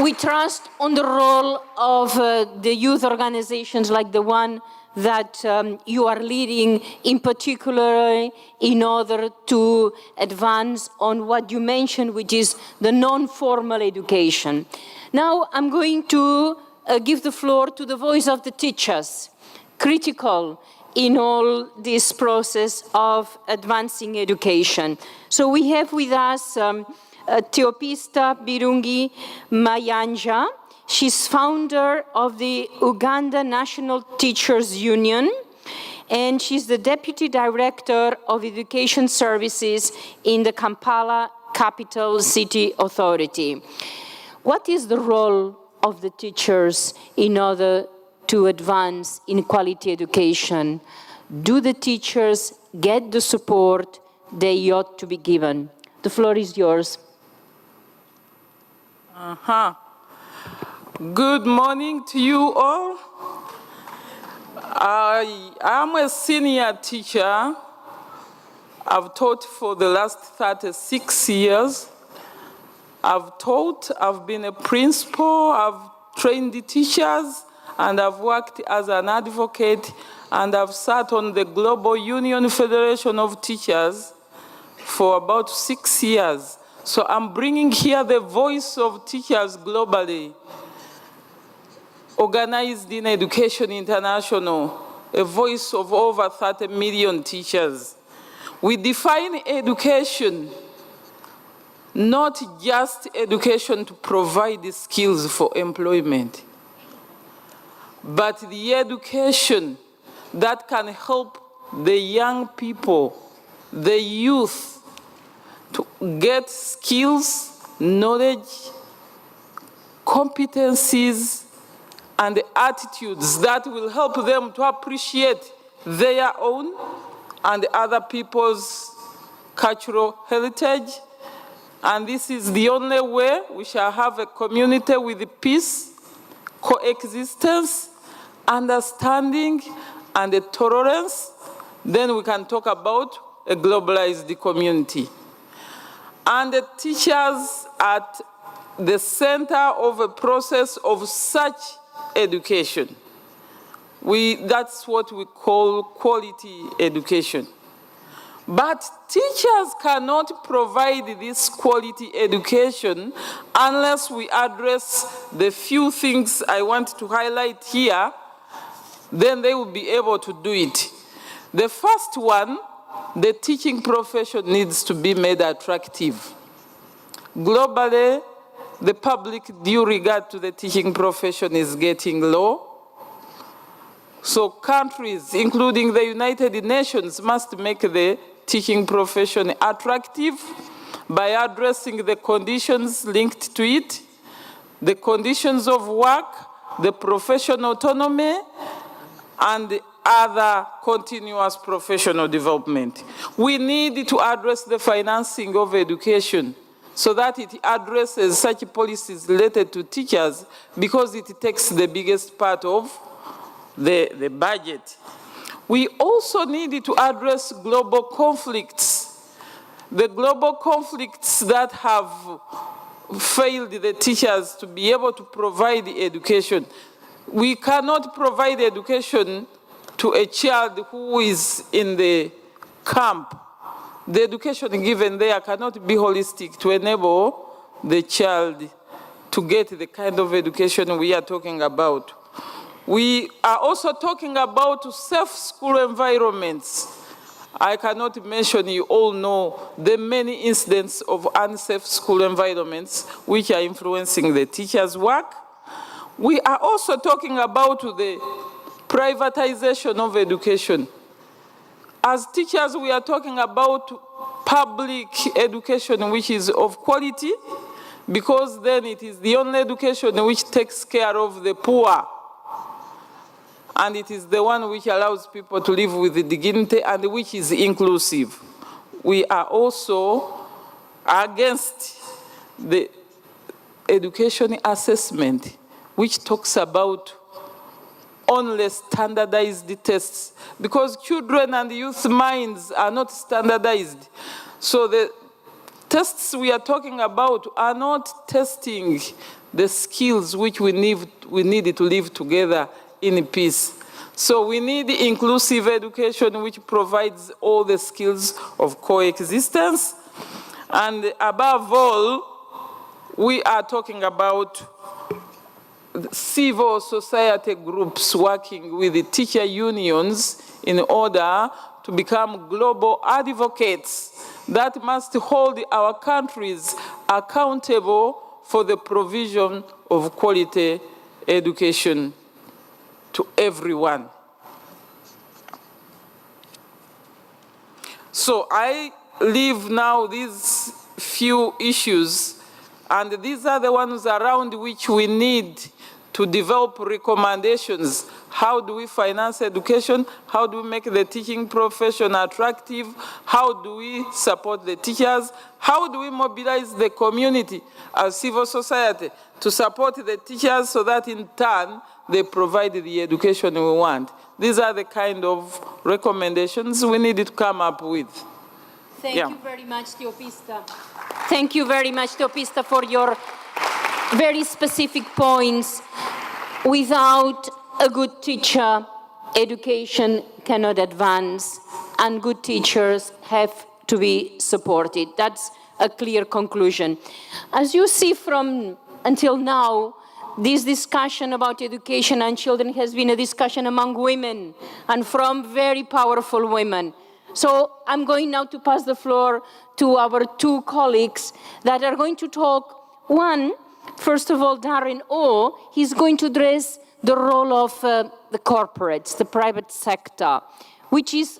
We trust on the role of the youth organizations like the one that you are leading, in particular in order to advance on what you mentioned, which is the non-formal education. Now I'm going to give the floor to the voice of the teachers, critical in all this process of advancing education. So we have with us Theopista Birungi Mayanja. She's founder of the Uganda National Teachers Union, and she's the Deputy Director of Education Services in the Kampala Capital City Authority. What is the role of the teachers in order to advance in quality education? Do the teachers get the support they ought to be given? The floor is yours. Good morning to you all. I am a senior teacher. I've taught for the last 36 years. I've taught, I've been a principal, I've trained the teachers, and I've worked as an advocate, and I've sat on the Global Union Federation of Teachers for about 6 years. So I'm bringing here the voice of teachers globally, organized in Education International, a voice of over 30 million teachers. We define education, not just education to provide the skills for employment, but the education that can help the young people, the youth, to get skills, knowledge, competencies, and attitudes that will help them to appreciate their own and other people's cultural heritage. And this is the only way we shall have a community with peace, coexistence, understanding, and a tolerance. Then we can talk about a globalized community. And the teachers at the center of a process of such education. That's what we call quality education. But teachers cannot provide this quality education unless we address the few things I want to highlight here, then they will be able to do it. The first one, the teaching profession needs to be made attractive. Globally, the public due regard to the teaching profession is getting low. So countries, including the United Nations, must make the teaching profession attractive by addressing the conditions linked to it, the conditions of work, the professional autonomy, and other continuous professional development. We need to address the financing of education so that it addresses such policies related to teachers, because it takes the biggest part of the budget. We also need to address global conflicts. The global conflicts that have failed the teachers to be able to provide education. We cannot provide education to a child who is in the camp. The education given there cannot be holistic to enable the child to get the kind of education we are talking about. We are also talking about safe school environments. I cannot mention, you all know the many incidents of unsafe school environments which are influencing the teachers' work. We are also talking about the privatization of education. As teachers, we are talking about public education which is of quality, because then it is the only education which takes care of the poor. And it is the one which allows people to live with dignity and which is inclusive. We are also against the education assessment, which talks about only standardized tests, because children and youth minds are not standardized. So the tests we are talking about are not testing the skills which we need to live together in peace. So we need inclusive education which provides all the skills of coexistence. And above all, we are talking about civil society groups working with the teacher unions in order to become global advocates that must hold our countries accountable for the provision of quality education to everyone. So I leave now these few issues, and these are the ones around which we need to develop recommendations. How do we finance education? How do we make the teaching profession attractive? How do we support the teachers? How do we mobilize the community as civil society to support the teachers so that in turn they provide the education we want? These are the kind of recommendations we need to come up with. Thank you very much, Teopista. Thank you very much, Teopista, for your very specific points. Without a good teacher, education cannot advance, and good teachers have to be supported. That's a clear conclusion. As you see from until now, this discussion about education and children has been a discussion among women and from very powerful women. So I'm going now to pass the floor to our two colleagues that are going to talk. One, first of all, Darren O, he's going to address the role of the corporates, the private sector, which is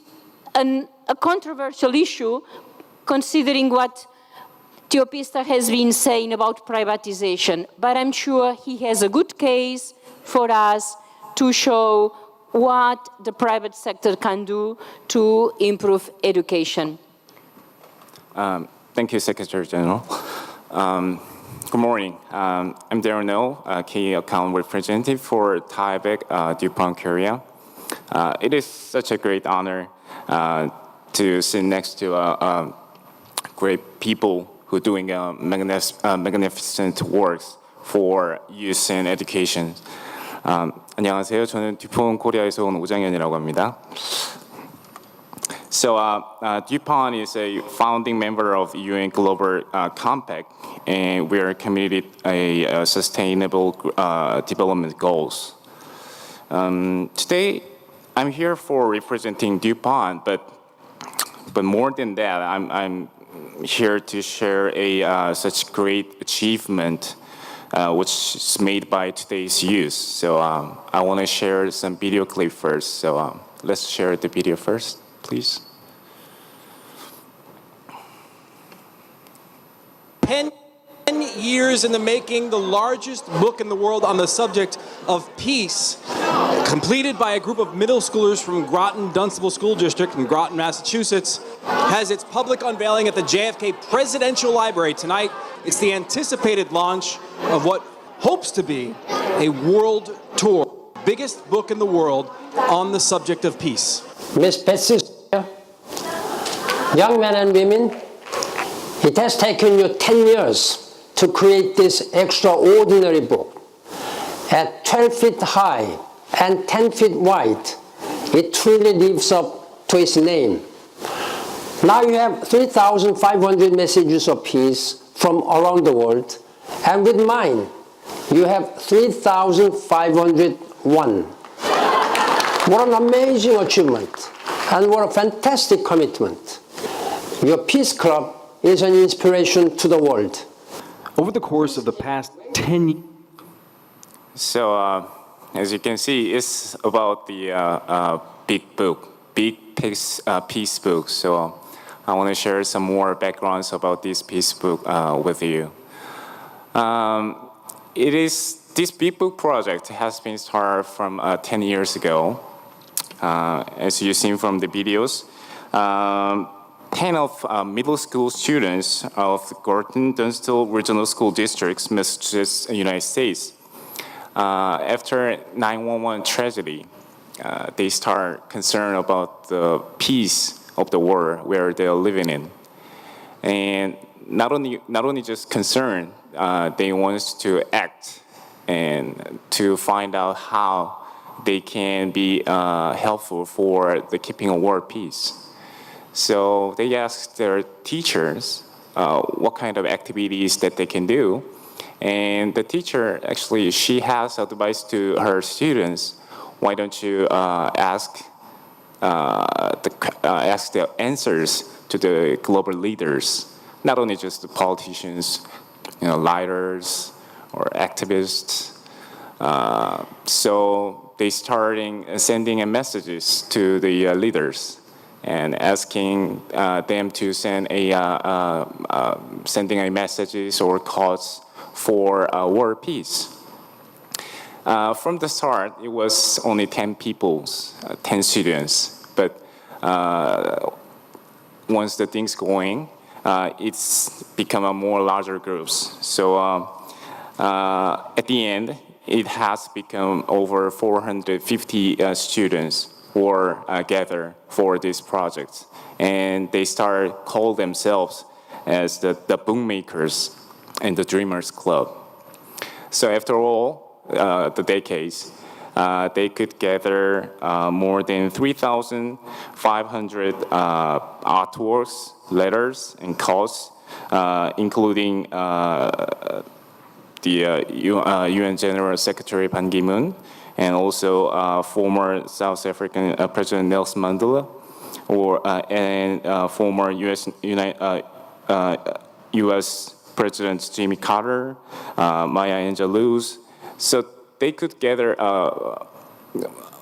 a controversial issue considering what Teopista has been saying about privatization. But I'm sure he has a good case for us to show what the private sector can do to improve education. Thank you, Secretary General. Good morning. I'm Darren O, key account representative for Tyvek DuPont Korea. It is such a great honor to sit next to great people who are doing magnificent works for youth and education. 안녕하세요. 저는 DuPont 코리아에서 온 오장현이라고 합니다. So DuPont is a founding member of UN Global Compact, and we are committed to sustainable development goals. Today, I'm here for representing DuPont, but more than that, I'm here to share such great achievement which is made by today's youth. So I want to share some video clip first. So let's share the video first, please. 10 years in the making, the largest book in the world on the subject of peace, completed by a group of middle schoolers from Groton Dunstable School District in Groton, Massachusetts, has its public unveiling at the JFK Presidential Library tonight. It's the anticipated launch of what hopes to be a world tour, biggest book in the world on the subject of peace. Miss Betsy, young men and women, it has taken you 10 years to create this extraordinary book. At 12 feet high and 10 feet wide, it truly lives up to its name. Now you have 3,500 messages of peace from around the world, and with mine, you have 3,501. What an amazing achievement, and what a fantastic commitment. Your Peace Club is an inspiration to the world. Over the course of the past 10 years. So as you can see, it's about the big book, big peace book. So I want to share some more backgrounds about this peace book with you. This big book project has been started from 10 years ago. As you've seen from the videos, 10 of middle school students of Groton Dunstable Regional School Districts, Massachusetts, United States, after 9/11 tragedy, they start concerned about the peace of the world where they are living in, and not only just concerned, they want to act and to find out how they can be helpful for the keeping of world peace. So they asked their teachers what kind of activities that they can do. And the teacher, actually, she has advice to her students, why don't you ask the answers to the global leaders, not only just the politicians, leaders or activists. So they started sending messages to the leaders and asking them to send sending messages or calls for world peace. From the start, it was only 10 people, 10 students. But once the thing's going, it's become a more larger groups. So at the end, it has become over 450 students who are gathered for this project. And they call themselves as the Boommakers and the Dreamers Club. So after all, the decades, they could gather more than 3,500 artworks, letters, and calls, including the UN General Secretary Ban Ki-moon, and also former South African President Nelson Mandela, and former U.S. President Jimmy Carter, Maya Angelou. So they could gather a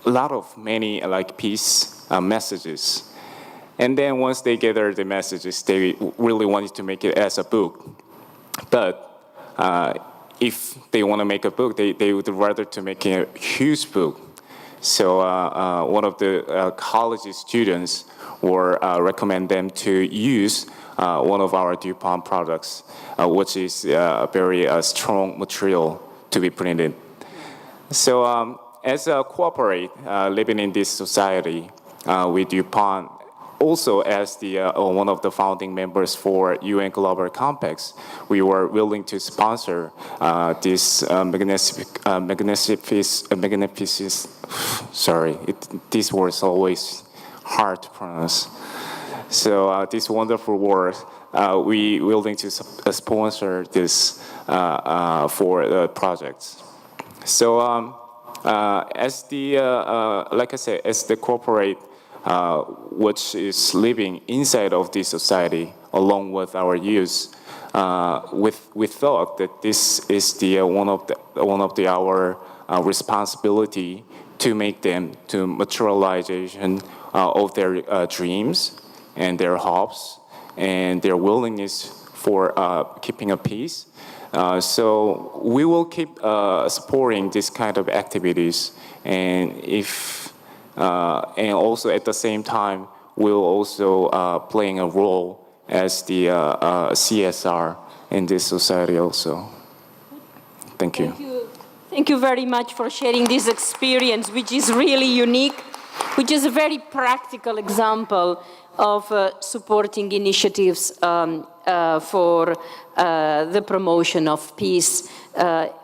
lot of many peace messages. And then once they gathered the messages, they really wanted to make it as a book. But if they want to make a book, they would rather to make a huge book. So one of the college students would recommend them to use one of our DuPont products, which is a very strong material to be printed. So as a corporate living in this society with DuPont, also as one of the founding members for UN Global Compact, we were willing to sponsor this this word is always hard to pronounce. So this wonderful word, we willing to sponsor this for the projects. So as like I said, as the corporate which is living inside of this society along with our youth, we thought that this is one of our responsibility to make them to materialization of their dreams and their hopes and their willingness for keeping a peace. So we will keep supporting this kind of activities, and and also at the same time, we'll also playing a role as the CSR in this society also. Thank you. Thank you very much for sharing this experience, which is really unique, which is a very practical example of supporting initiatives for the promotion of peace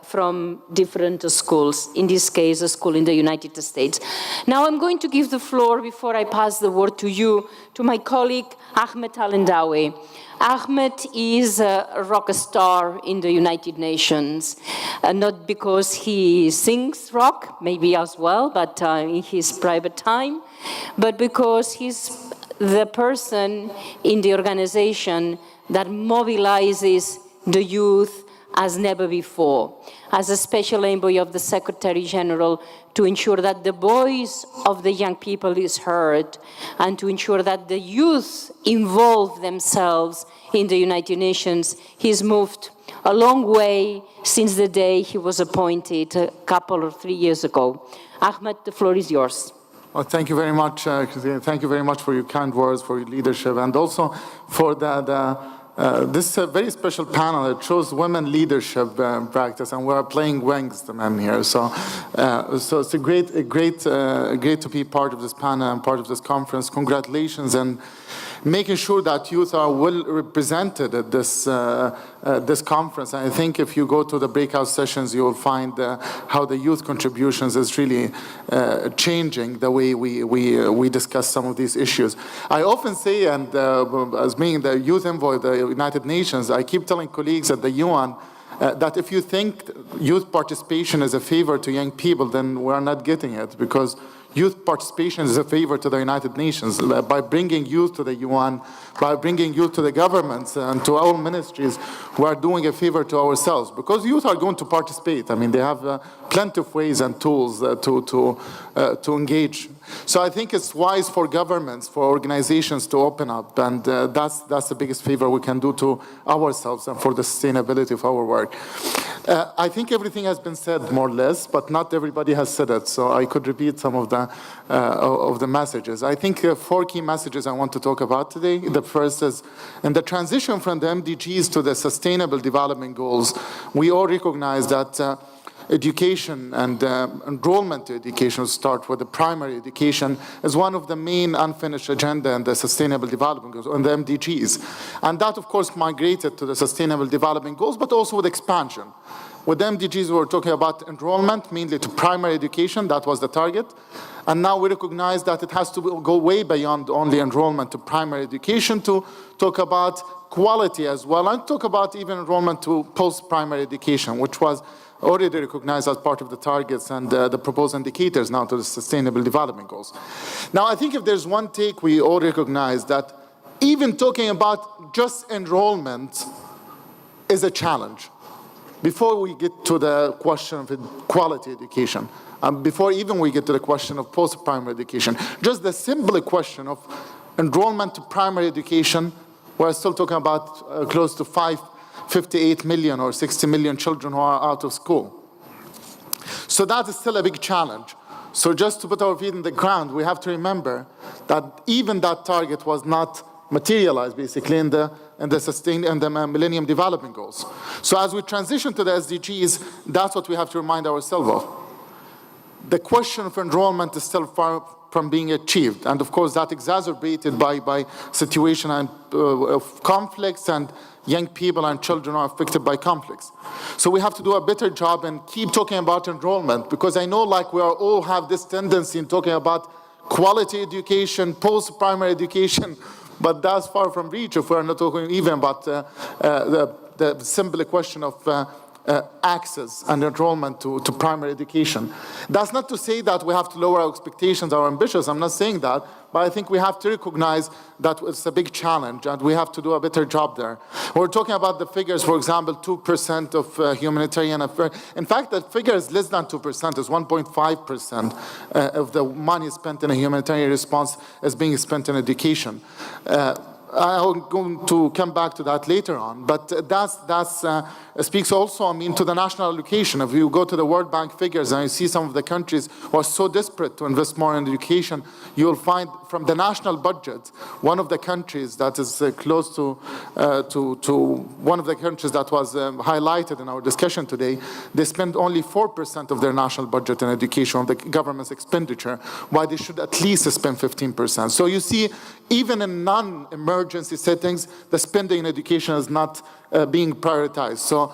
from different schools, in this case, a school in the United States. Now I'm going to give the floor, before I pass the word to you, to my colleague, Ahmed Al-Endawi. Ahmed is a rock star in the United Nations, not because he sings rock, maybe as well, but in his private time, but because he's the person in the organization that mobilizes the youth as never before, as a special envoy of the Secretary General to ensure that the voice of the young people is heard and to ensure that the youth involve themselves in the United Nations. He's moved a long way since the day he was appointed a couple or 3 years ago. Ahmed, the floor is yours. Well, thank you very much, Christine. Thank you very much for your kind words, for your leadership, and also for this very special panel that shows women leadership practice, and we're playing wings, the men here. So it's great to be part of this panel and part of this conference. Congratulations, and making sure that youth are well represented at this conference. And I think if you go to the breakout sessions, you will find how the youth contributions is really changing the way we discuss some of these issues. I often say, and as being the youth envoy of the United Nations, I keep telling colleagues at the UN that if you think youth participation is a favor to young people, then we're not getting it, because youth participation is a favor to the United Nations. By bringing youth to the UN, by bringing youth to the governments and to our ministries, we are doing a favor to ourselves, because youth are going to participate. I mean, they have plenty of ways and tools to engage. So I think it's wise for governments, for organizations to open up, and that's the biggest favor we can do to ourselves and for the sustainability of our work. I think everything has been said more or less, but not everybody has said it, so I could repeat some of the messages. I think 4 key messages I want to talk about today. The first is, in the transition from the MDGs to the Sustainable Development Goals, we all recognize that education and enrollment to education, start with the primary education, is one of the main unfinished agenda in the Sustainable Development Goals, and the MDGs. And that, of course, migrated to the Sustainable Development Goals, but also with expansion. With the MDGs, we were talking about enrollment, mainly to primary education. That was the target. And now we recognize that it has to go way beyond only enrollment to primary education to talk about quality as well, and talk about even enrollment to post-primary education, which was already recognized as part of the targets and the proposed indicators now to the Sustainable Development Goals. Now, I think if there's one take we all recognize, that even talking about just enrollment is a challenge. Before we get to the question of quality education, before even we get to the question of post-primary education, just the simple question of enrollment to primary education, we're still talking about close to 58 million or 60 million children who are out of school. So that is still a big challenge. So just to put our feet in the ground, we have to remember that even that target was not materialized basically in the Millennium Development Goals. So as we transition to the SDGs, that's what we have to remind ourselves of. The question of enrollment is still far from being achieved. And of course, that exacerbated by situation of conflicts, and young people and children are affected by conflicts. So we have to do a better job and keep talking about enrollment, because I know like we all have this tendency in talking about quality education, post-primary education, but that's far from reach if we're not talking even about the simple question of access and enrollment to primary education. That's not to say that we have to lower our expectations or ambitions. I'm not saying that, but I think we have to recognize that it's a big challenge and we have to do a better job there. We're talking about the figures, for example, 2% of humanitarian affairs. In fact, that figure is less than 2%, it's 1.5% of the money spent in a humanitarian response is being spent in education. I'm going to come back to that later on, but that speaks also, I mean, to the national allocation. If you go to the World Bank figures and you see some of the countries who are so desperate to invest more in education, you'll find from the national budget, one of the countries that is close to one of the countries that was highlighted in our discussion today, they spend only 4% of their national budget in education, of the government's expenditure, while they should at least spend 15%. So you see, even in non-emergency settings, the spending in education is not being prioritized. So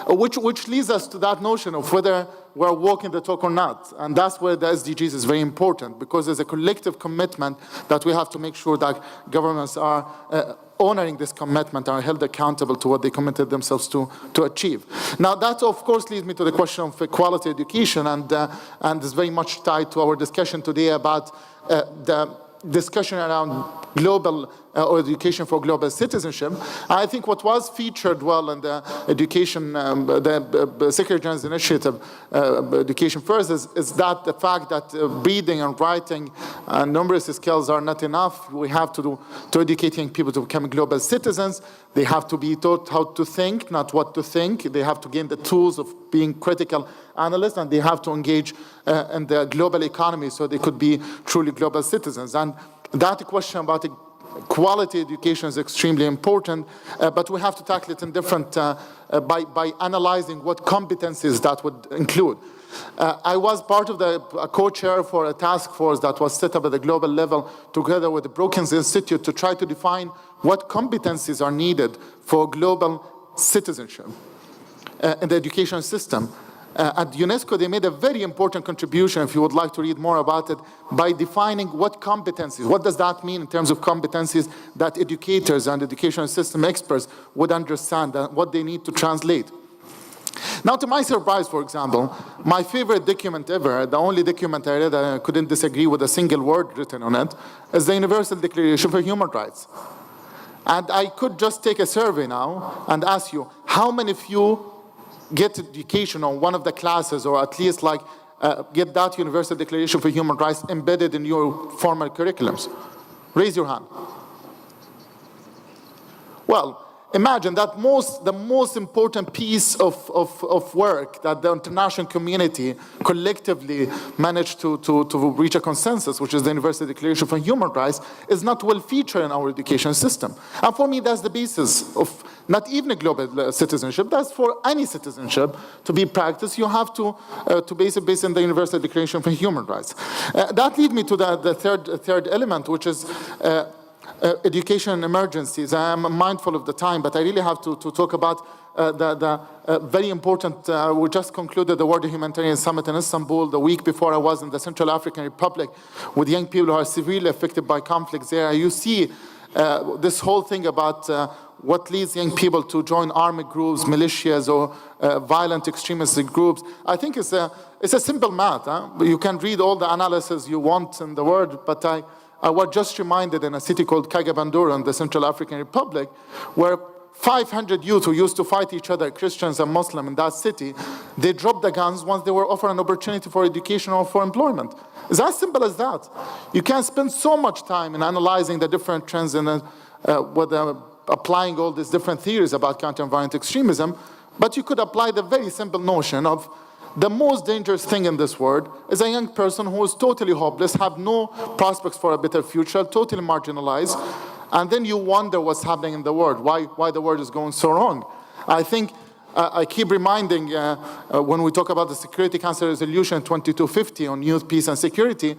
which leads us to that notion of whether we're walking the talk or not. And that's where the SDGs is very important, because there's a collective commitment that we have to make sure that governments are honoring this commitment, are held accountable to what they committed themselves to achieve. Now that of course leads me to the question of quality education, and is very much tied to our discussion today about the discussion around global or education for global citizenship. I think what was featured well in the education, the Secretary General's initiative, Education First, is that the fact that reading and writing and numeracy skills are not enough. We have to educate young people to become global citizens. They have to be taught how to think, not what to think. They have to gain the tools of being critical analysts, and they have to engage in the global economy so they could be truly global citizens. And that question about quality education is extremely important, but we have to tackle it in different, by analyzing what competencies that would include. I was part of the co-chair for a task force that was set up at the global level together with the Brookings Institute to try to define what competencies are needed for global citizenship in the education system. At UNESCO, they made a very important contribution, if you would like to read more about it, by defining what competencies, what does that mean in terms of competencies that educators and education system experts would understand and what they need to translate. Now, to my surprise, for example, my favorite document ever, the only document I read that I couldn't disagree with a single word written on it, is the Universal Declaration for Human Rights. And I could just take a survey now and ask you, how many of you get education on one of the classes, or at least like get that Universal Declaration for Human Rights embedded in your formal curriculums? Raise your hand. Well, imagine that the most important piece of work that the international community collectively managed to reach a consensus, which is the Universal Declaration for Human Rights, is not well featured in our education system. And for me, that's the basis of not even a global citizenship. That's for any citizenship to be practiced. You have to base it based on the Universal Declaration for Human Rights. That leads me to the third element, which is education emergencies. I am mindful of the time, but I really have to talk about the very important, we just concluded the World Humanitarian Summit in Istanbul. The week before I was in the Central African Republic with young people who are severely affected by conflicts there. You see this whole thing about what leads young people to join armed groups, militias, or violent extremist groups. I think it's a simple math. You can read all the analysis you want in the world, but I was just reminded in a city called Kagabandura in the Central African Republic, where 500 youth who used to fight each other, Christians and Muslims in that city, they dropped the guns once they were offered an opportunity for education or for employment. It's as simple as that. You can spend so much time in analyzing the different trends and applying all these different theories about counter-violent extremism, but you could apply the very simple notion of the most dangerous thing in this world is a young person who is totally hopeless, have no prospects for a better future, totally marginalized, and then you wonder what's happening in the world, why the world is going so wrong. I think I keep reminding when we talk about the Security Council Resolution 2250 on youth, peace, and security,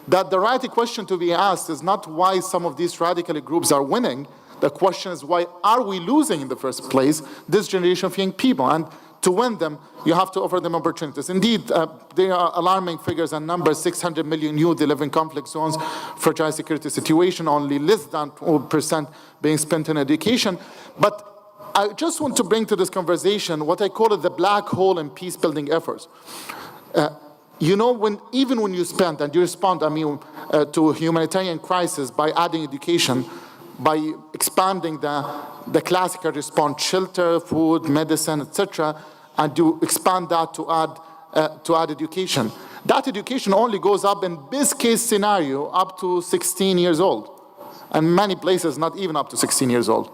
that the right question to be asked is not why some of these radical groups are winning. The question is, why are we losing in the first place this generation of young people? And to win them, you have to offer them opportunities. Indeed, there are alarming figures and numbers. 600 million youth live in conflict zones, fragile security situation, only less than 2% being spent in education. But I just want to bring to this conversation what I call it the black hole in peace-building efforts. You know, even when you spend and you respond, to humanitarian crisis by adding education, by expanding the classical response, shelter, food, medicine, etc., and you expand that to add education. That education only goes up in best case scenario up to 16 years old. And many places not even up to 16 years old.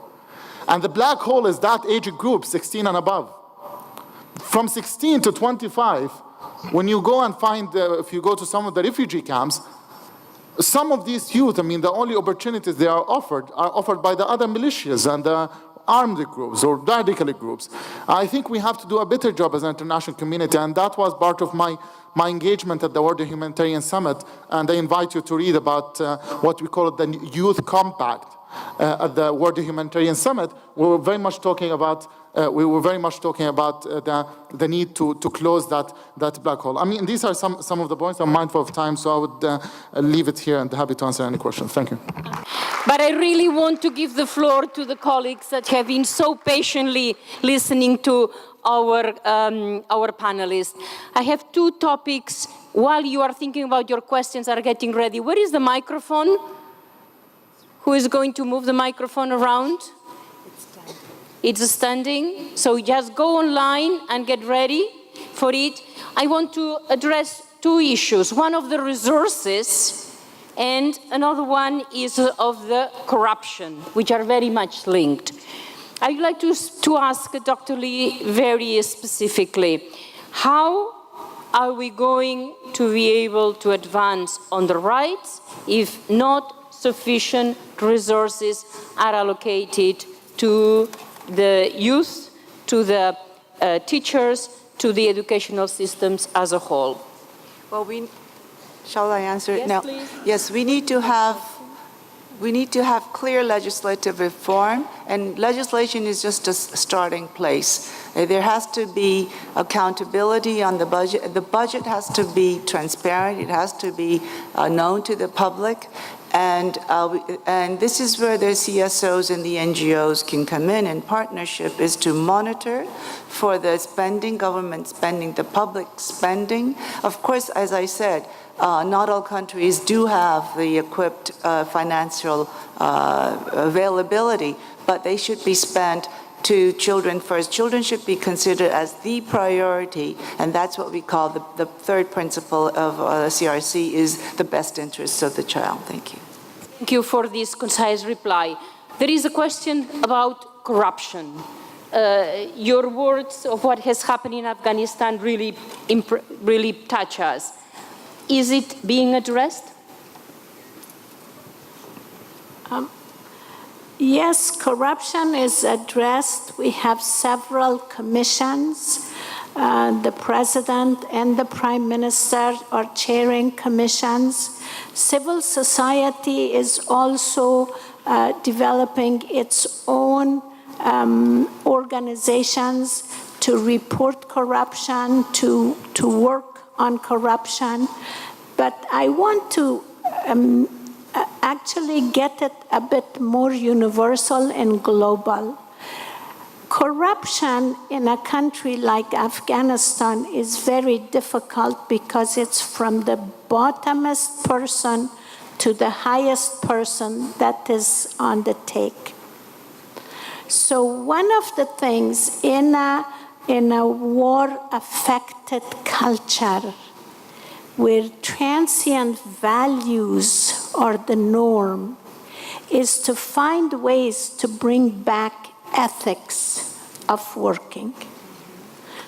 And the black hole is that age group, 16 and above. From 16 to 25, when you go and find, if you go to some of the refugee camps, some of these youth, the only opportunities they are offered by the other militias and the armed groups or radical groups. I think we have to do a better job as an international community, and that was part of my engagement at the World Humanitarian Summit, and I invite you to read about what we call the Youth Compact. At the World Humanitarian Summit, we were very much talking about the need to close that black hole. These are some of the points. I'm mindful of time, so I would leave it here and happy to answer any questions. Thank you. But I really want to give the floor to the colleagues that have been so patiently listening to our panelists. I have two topics. While you are thinking about your questions, are getting ready. Where is the microphone? Who is going to move the microphone around? It's standing. So just go online and get ready for it. I want to address two issues. One of the resources, and another one is of the corruption, which are very much linked. I would like to ask Dr. Lee very specifically, how are we going to be able to advance on the rights if not sufficient resources are allocated to the youth, to the teachers, to the educational systems as a whole. Well, shall I answer it Yes, now? please. Yes, we need to have clear legislative reform, and legislation is just a starting place. There has to be accountability on the budget. The budget has to be transparent. It has to be known to the public. And this is where the CSOs and the NGOs can come in partnership, is to monitor for the spending, government spending, the public spending. Of course, as I said, not all countries do have the equipped financial availability, but they should be spent to children first. Children should be considered as the priority, and that's what we call the third principle of CRC, is the best interests of the child. Thank you. Thank you for this concise reply. There is a question about corruption. Your words of what has happened in Afghanistan really touch us. Is it being addressed? Yes, corruption is addressed. We have several commissions. The President and the Prime Minister are chairing commissions. Civil society is also developing its own organizations to report corruption, to work on corruption. But I want to actually get it a bit more universal and global. Corruption in a country like Afghanistan is very difficult because it's from the bottomest person to the highest person that is on the take. So one of the things in a war-affected culture where transient values are the norm is to find ways to bring back ethics of working.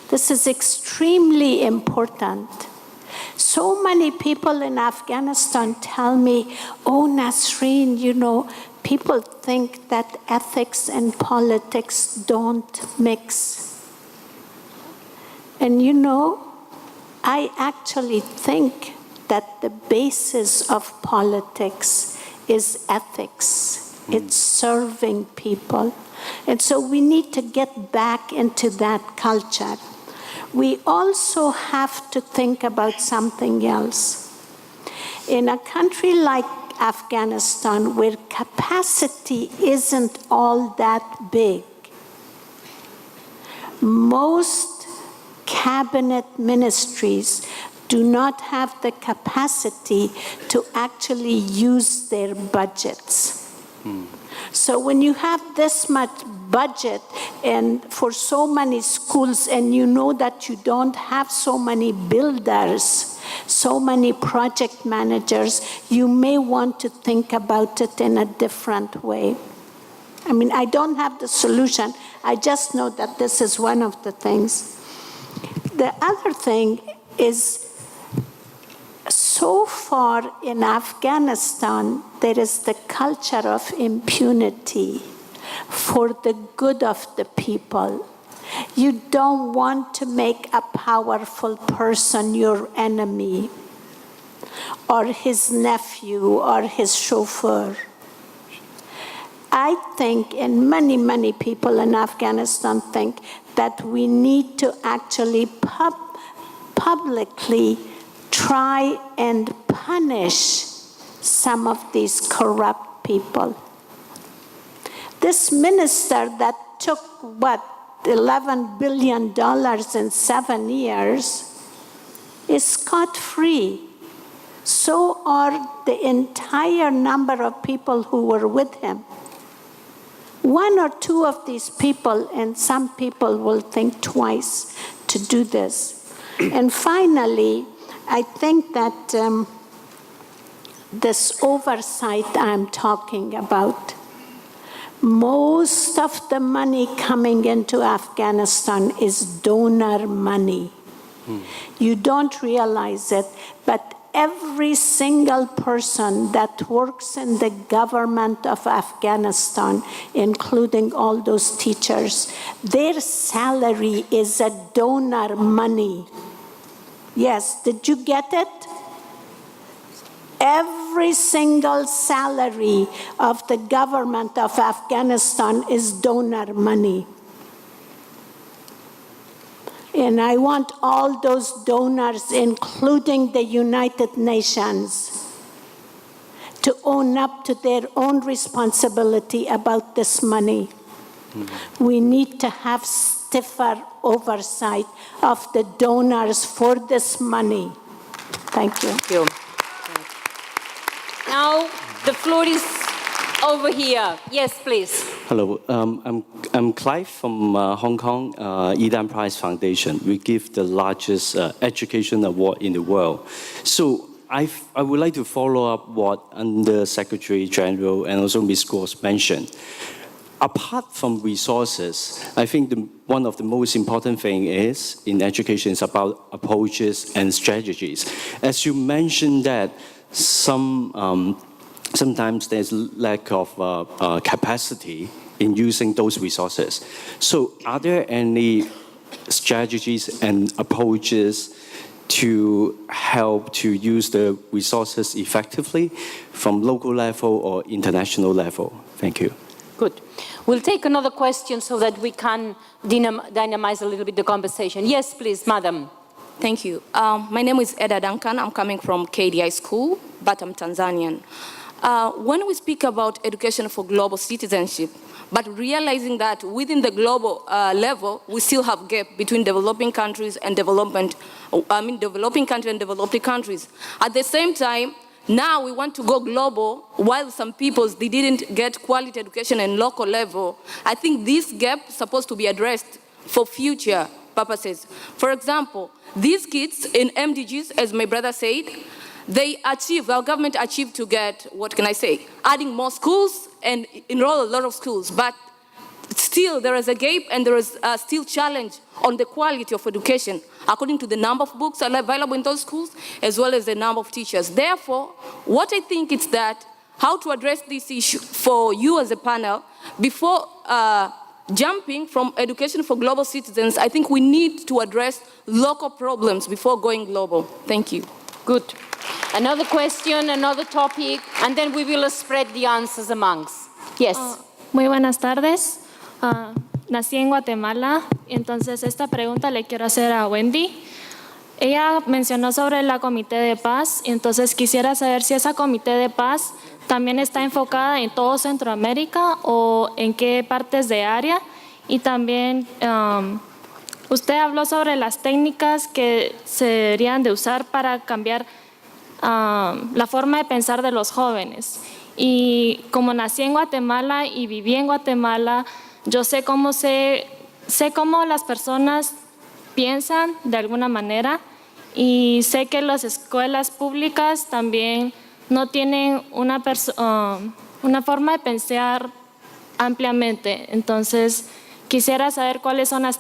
This is extremely important. So many people in Afghanistan tell me, oh, Nasreen, you know, people think that ethics and politics don't mix. And you know, I actually think that the basis of politics is ethics. It's serving people. And so we need to get back into that culture. We also have to think about something else. In a country like Afghanistan, where capacity isn't all that big, most cabinet ministries do not have the capacity to actually use their budgets. So when you have this much budget and for so many schools, and you know that you don't have so many builders, so many project managers, you may want to think about it in a different way. I mean, I don't have the solution. I just know that this is one of the things. The other thing is, so far in Afghanistan, there is the culture of impunity for the good of the people. You don't want to make a powerful person your enemy, or his nephew, or his chauffeur. I think, and many, many people in Afghanistan think, that we need to actually publicly try and punish some of these corrupt people. This minister that took, $11 billion in 7 years is scot-free. So are the entire number of people who were with him. One or two of these people, and some people will think twice to do this. And finally, I think that this oversight I'm talking about, most of the money coming into Afghanistan is donor money. You don't realize it, but every single person that works in the government of Afghanistan, including all those teachers, their salary is a donor money. Yes, did you get it? Every single salary of the government of Afghanistan is donor money. And I want all those donors, including the United Nations, to own up to their own responsibility about this money. We need to have stiffer oversight of the donors for this money. Thank you. Thank you. Now, the floor is over here. Yes, please. Hello, I'm Clive from Hong Kong, Eden Prize Foundation. We give the largest education award in the world. So I would like to follow up what Under Secretary General and also Ms. Gross mentioned. Apart from resources, I think one of the most important things is in education is about approaches and strategies. As you mentioned that sometimes there's lack of capacity in using those resources. So are there any strategies and approaches to help to use the resources effectively from local level or international level? Thank you. Good. We'll take another question so that we can dynamize a little bit the conversation. Yes, please, madam. Thank you. My name is Eda Duncan. I'm coming from KDI School, but I'm Tanzanian. When we speak about education for global citizenship, but realizing that within the global level, we still have gap between developing countries and developing countries and developing countries. At the same time, now we want to go global, while some people, they didn't get quality education in local level. I think this gap is supposed to be addressed for future purposes. For example, these kids in MDGs, as my brother said, our government achieved to get, adding more schools and enroll a lot of schools, but still there is a gap and there is still challenge on the quality of education, according to the number of books that are available in those schools, as well as the number of teachers. Therefore, what I think is that how to address this issue for you as a panel, before jumping from education for global citizens, I think we need to address local problems before going global. Thank you. Good. Another question, another topic, and then we will spread the answers amongst. Yes. Muy buenas tardes. Nací en Guatemala, entonces esta pregunta le quiero hacer a Wendy. Ella mencionó sobre la Comité de Paz, y entonces quisiera saber si esa Comité de Paz también está enfocada en todo Centroamérica o en qué partes de área. Y también usted habló sobre las técnicas que se deberían de usar para cambiar la forma de pensar de los jóvenes. Y como nací en Guatemala y viví en Guatemala, yo sé cómo las personas piensan de alguna manera, y sé que las escuelas públicas también no tienen una forma de pensar ampliamente. Entonces, quisiera saber cuáles son las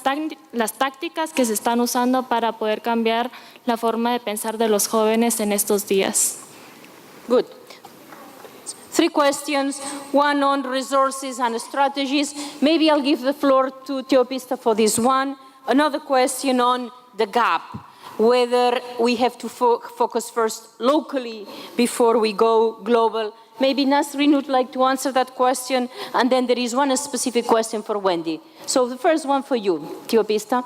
tácticas que se están usando para poder cambiar la forma de pensar de los jóvenes en estos días. Good. 3 questions, one on resources and strategies. Maybe I'll give the floor to Teopista for this one. Another question on the gap, whether we have to focus first locally before we go global. Maybe Nasrin would like to answer that question, and then there is one specific question for Wendy. So the first one for you, Teopista.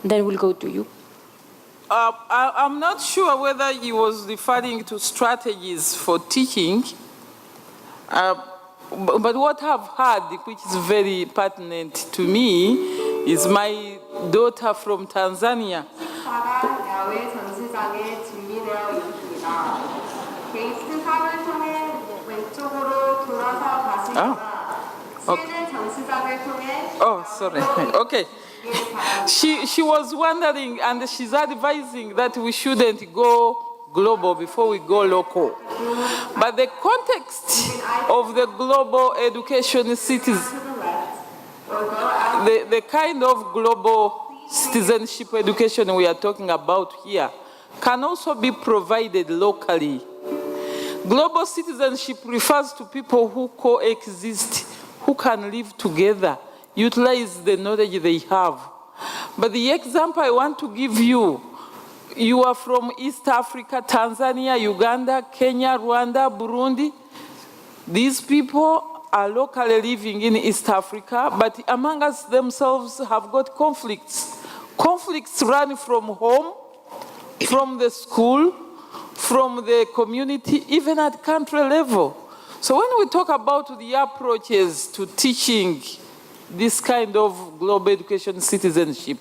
Then we'll go to you. I'm not sure whether he was referring to strategies for teaching, but what I've heard, which is very pertinent to me, is my daughter from Tanzania. Oh, sorry. Okay. She was wondering, and she's advising that we shouldn't go global before we go local. But the context of the global education cities, the kind of global citizenship education we are talking about here can also be provided locally. Global citizenship refers to people who coexist, who can live together, utilize the knowledge they have. But the example I want to give you, you are from East Africa, Tanzania, Uganda, Kenya, Rwanda, Burundi. These people are locally living in East Africa, but among us themselves have got conflicts. Conflicts run from home, from the school, from the community, even at country level. So when we talk about the approaches to teaching this kind of global education citizenship,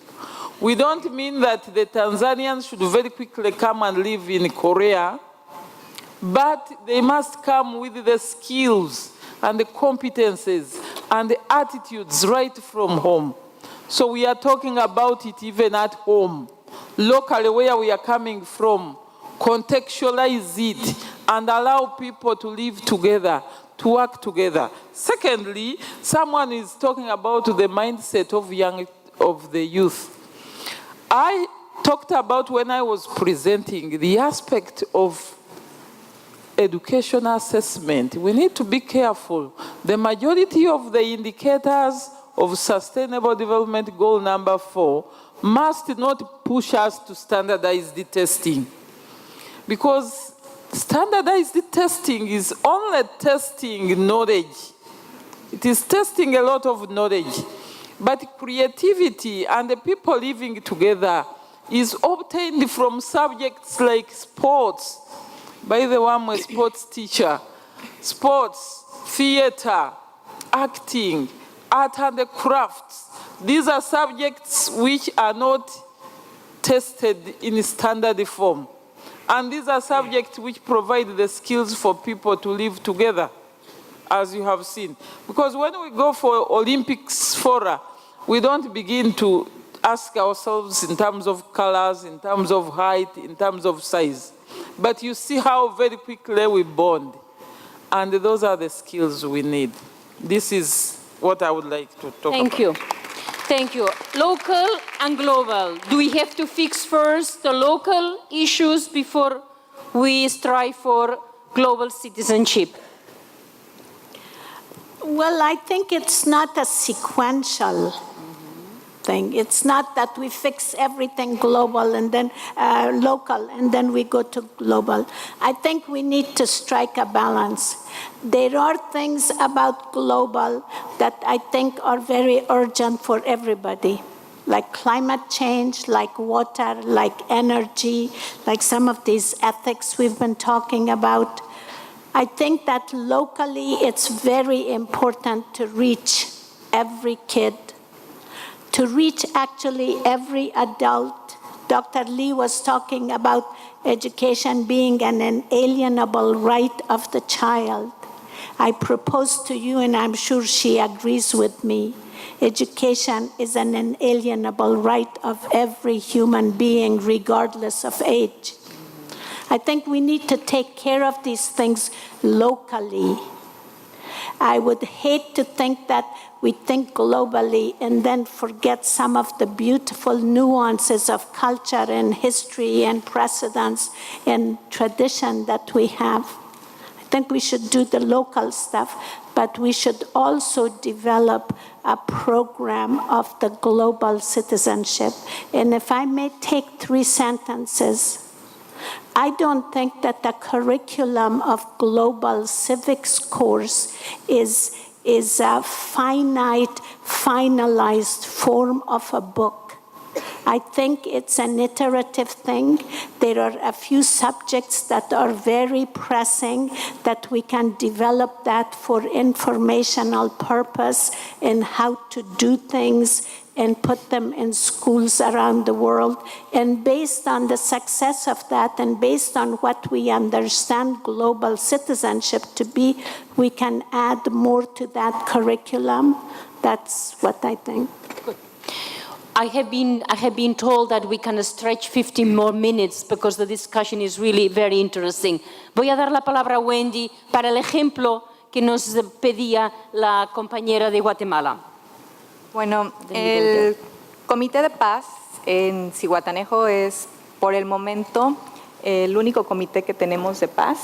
we don't mean that the Tanzanians should very quickly come and live in Korea, but they must come with the skills and the competences and the attitudes right from home. So we are talking about it even at home, locally where we are coming from, contextualize it and allow people to live together, to work together. Secondly, someone is talking about the mindset of the youth. I talked about when I was presenting the aspect of education assessment. We need to be careful. The majority of the indicators of Sustainable Development Goal number 4 must not push us to standardized testing. Because standardized testing is only testing knowledge. It is testing a lot of knowledge. But creativity and the people living together is obtained from subjects like sports. By the way, I'm a sports teacher. Sports, theater, acting, art and the crafts. These are subjects which are not tested in standard form. And these are subjects which provide the skills for people to live together, as you have seen. Because when we go for Olympics fora, we don't begin to ask ourselves in terms of colors, in terms of height, in terms of size. But you see how very quickly we bond. And those are the skills we need. This is what I would like to talk about. Thank you. Thank you. Local and global. Do we have to fix first the local issues before we strive for global citizenship? Well, I think it's not a sequential thing. It's not that we fix everything global and then local and then we go to global. I think we need to strike a balance. There are things about global that I think are very urgent for everybody, like climate change, like water, like energy, like some of these ethics we've been talking about. I think that locally it's very important to reach every kid, to reach actually every adult. Dr. Lee was talking about education being an inalienable right of the child. I propose to you, and I'm sure she agrees with me, education is an inalienable right of every human being, regardless of age. I think we need to take care of these things locally. I would hate to think that we think globally and then forget some of the beautiful nuances of culture and history and precedents and tradition that we have. I think we should do the local stuff, but we should also develop a program of the global citizenship. And if I may take 3 sentences, I don't think that the curriculum of global civics course is a finite, finalized form of a book. I think it's an iterative thing. There are a few subjects that are very pressing that we can develop that for informational purpose and how to do things and put them in schools around the world. And based on the success of that and based on what we understand global citizenship to be, we can add more to that curriculum. That's what I think. Good. I have been told that we can stretch 15 more minutes because the discussion is really very interesting. Voy a dar la palabra a Wendy para el ejemplo que nos pedía la compañera de Guatemala. Bueno, el Comité de Paz en Zihuatanejo es, por el momento, el único comité que tenemos de paz.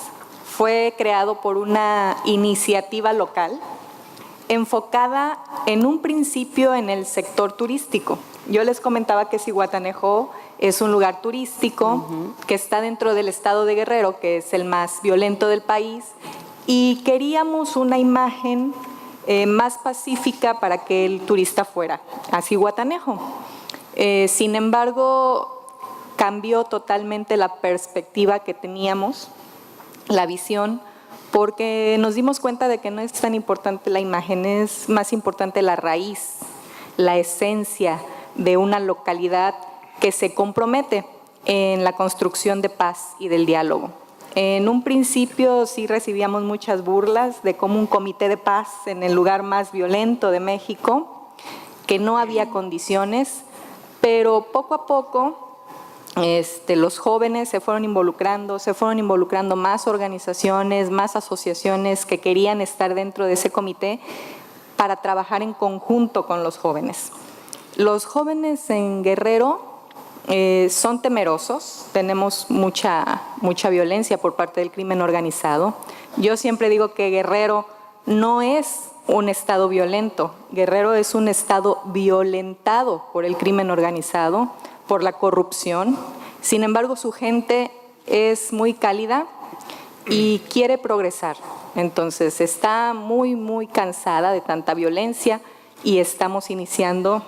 Fue creado por una iniciativa local enfocada en un principio en el sector turístico. Yo les comentaba que Zihuatanejo es un lugar turístico que está dentro del estado de Guerrero, que es el más violento del país, y queríamos una imagen más pacífica para que el turista fuera a Zihuatanejo. Sin embargo, cambió totalmente la perspectiva que teníamos, la visión, porque nos dimos cuenta de que no es tan importante la imagen, es más importante la raíz, la esencia de una localidad que se compromete en la construcción de paz y del diálogo. En un principio sí recibíamos muchas burlas de cómo un comité de paz en el lugar más violento de México, que no había condiciones, pero poco a poco los jóvenes se fueron involucrando más organizaciones, más asociaciones que querían estar dentro de ese comité para trabajar en conjunto con los jóvenes. Los jóvenes en Guerrero son temerosos, tenemos mucha violencia por parte del crimen organizado. Yo siempre digo que Guerrero no es un estado violento, Guerrero es un estado violentado por el crimen organizado, por la corrupción. Sin embargo, su gente es muy cálida y quiere progresar. Entonces, está muy cansada de tanta violencia y estamos iniciando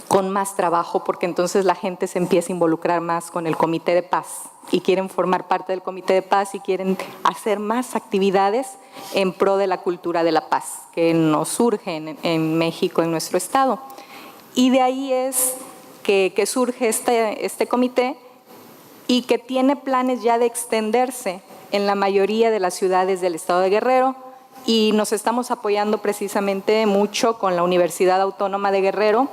con más trabajo porque entonces la gente se empieza a involucrar más con el Comité de Paz y quieren formar parte del Comité de Paz y quieren hacer más actividades en pro de la cultura de la paz que nos surge en México, en nuestro estado. Y de ahí es que surge este comité y que tiene planes ya de extenderse en la mayoría de las ciudades del estado de Guerrero y nos estamos apoyando precisamente mucho con la Universidad Autónoma de Guerrero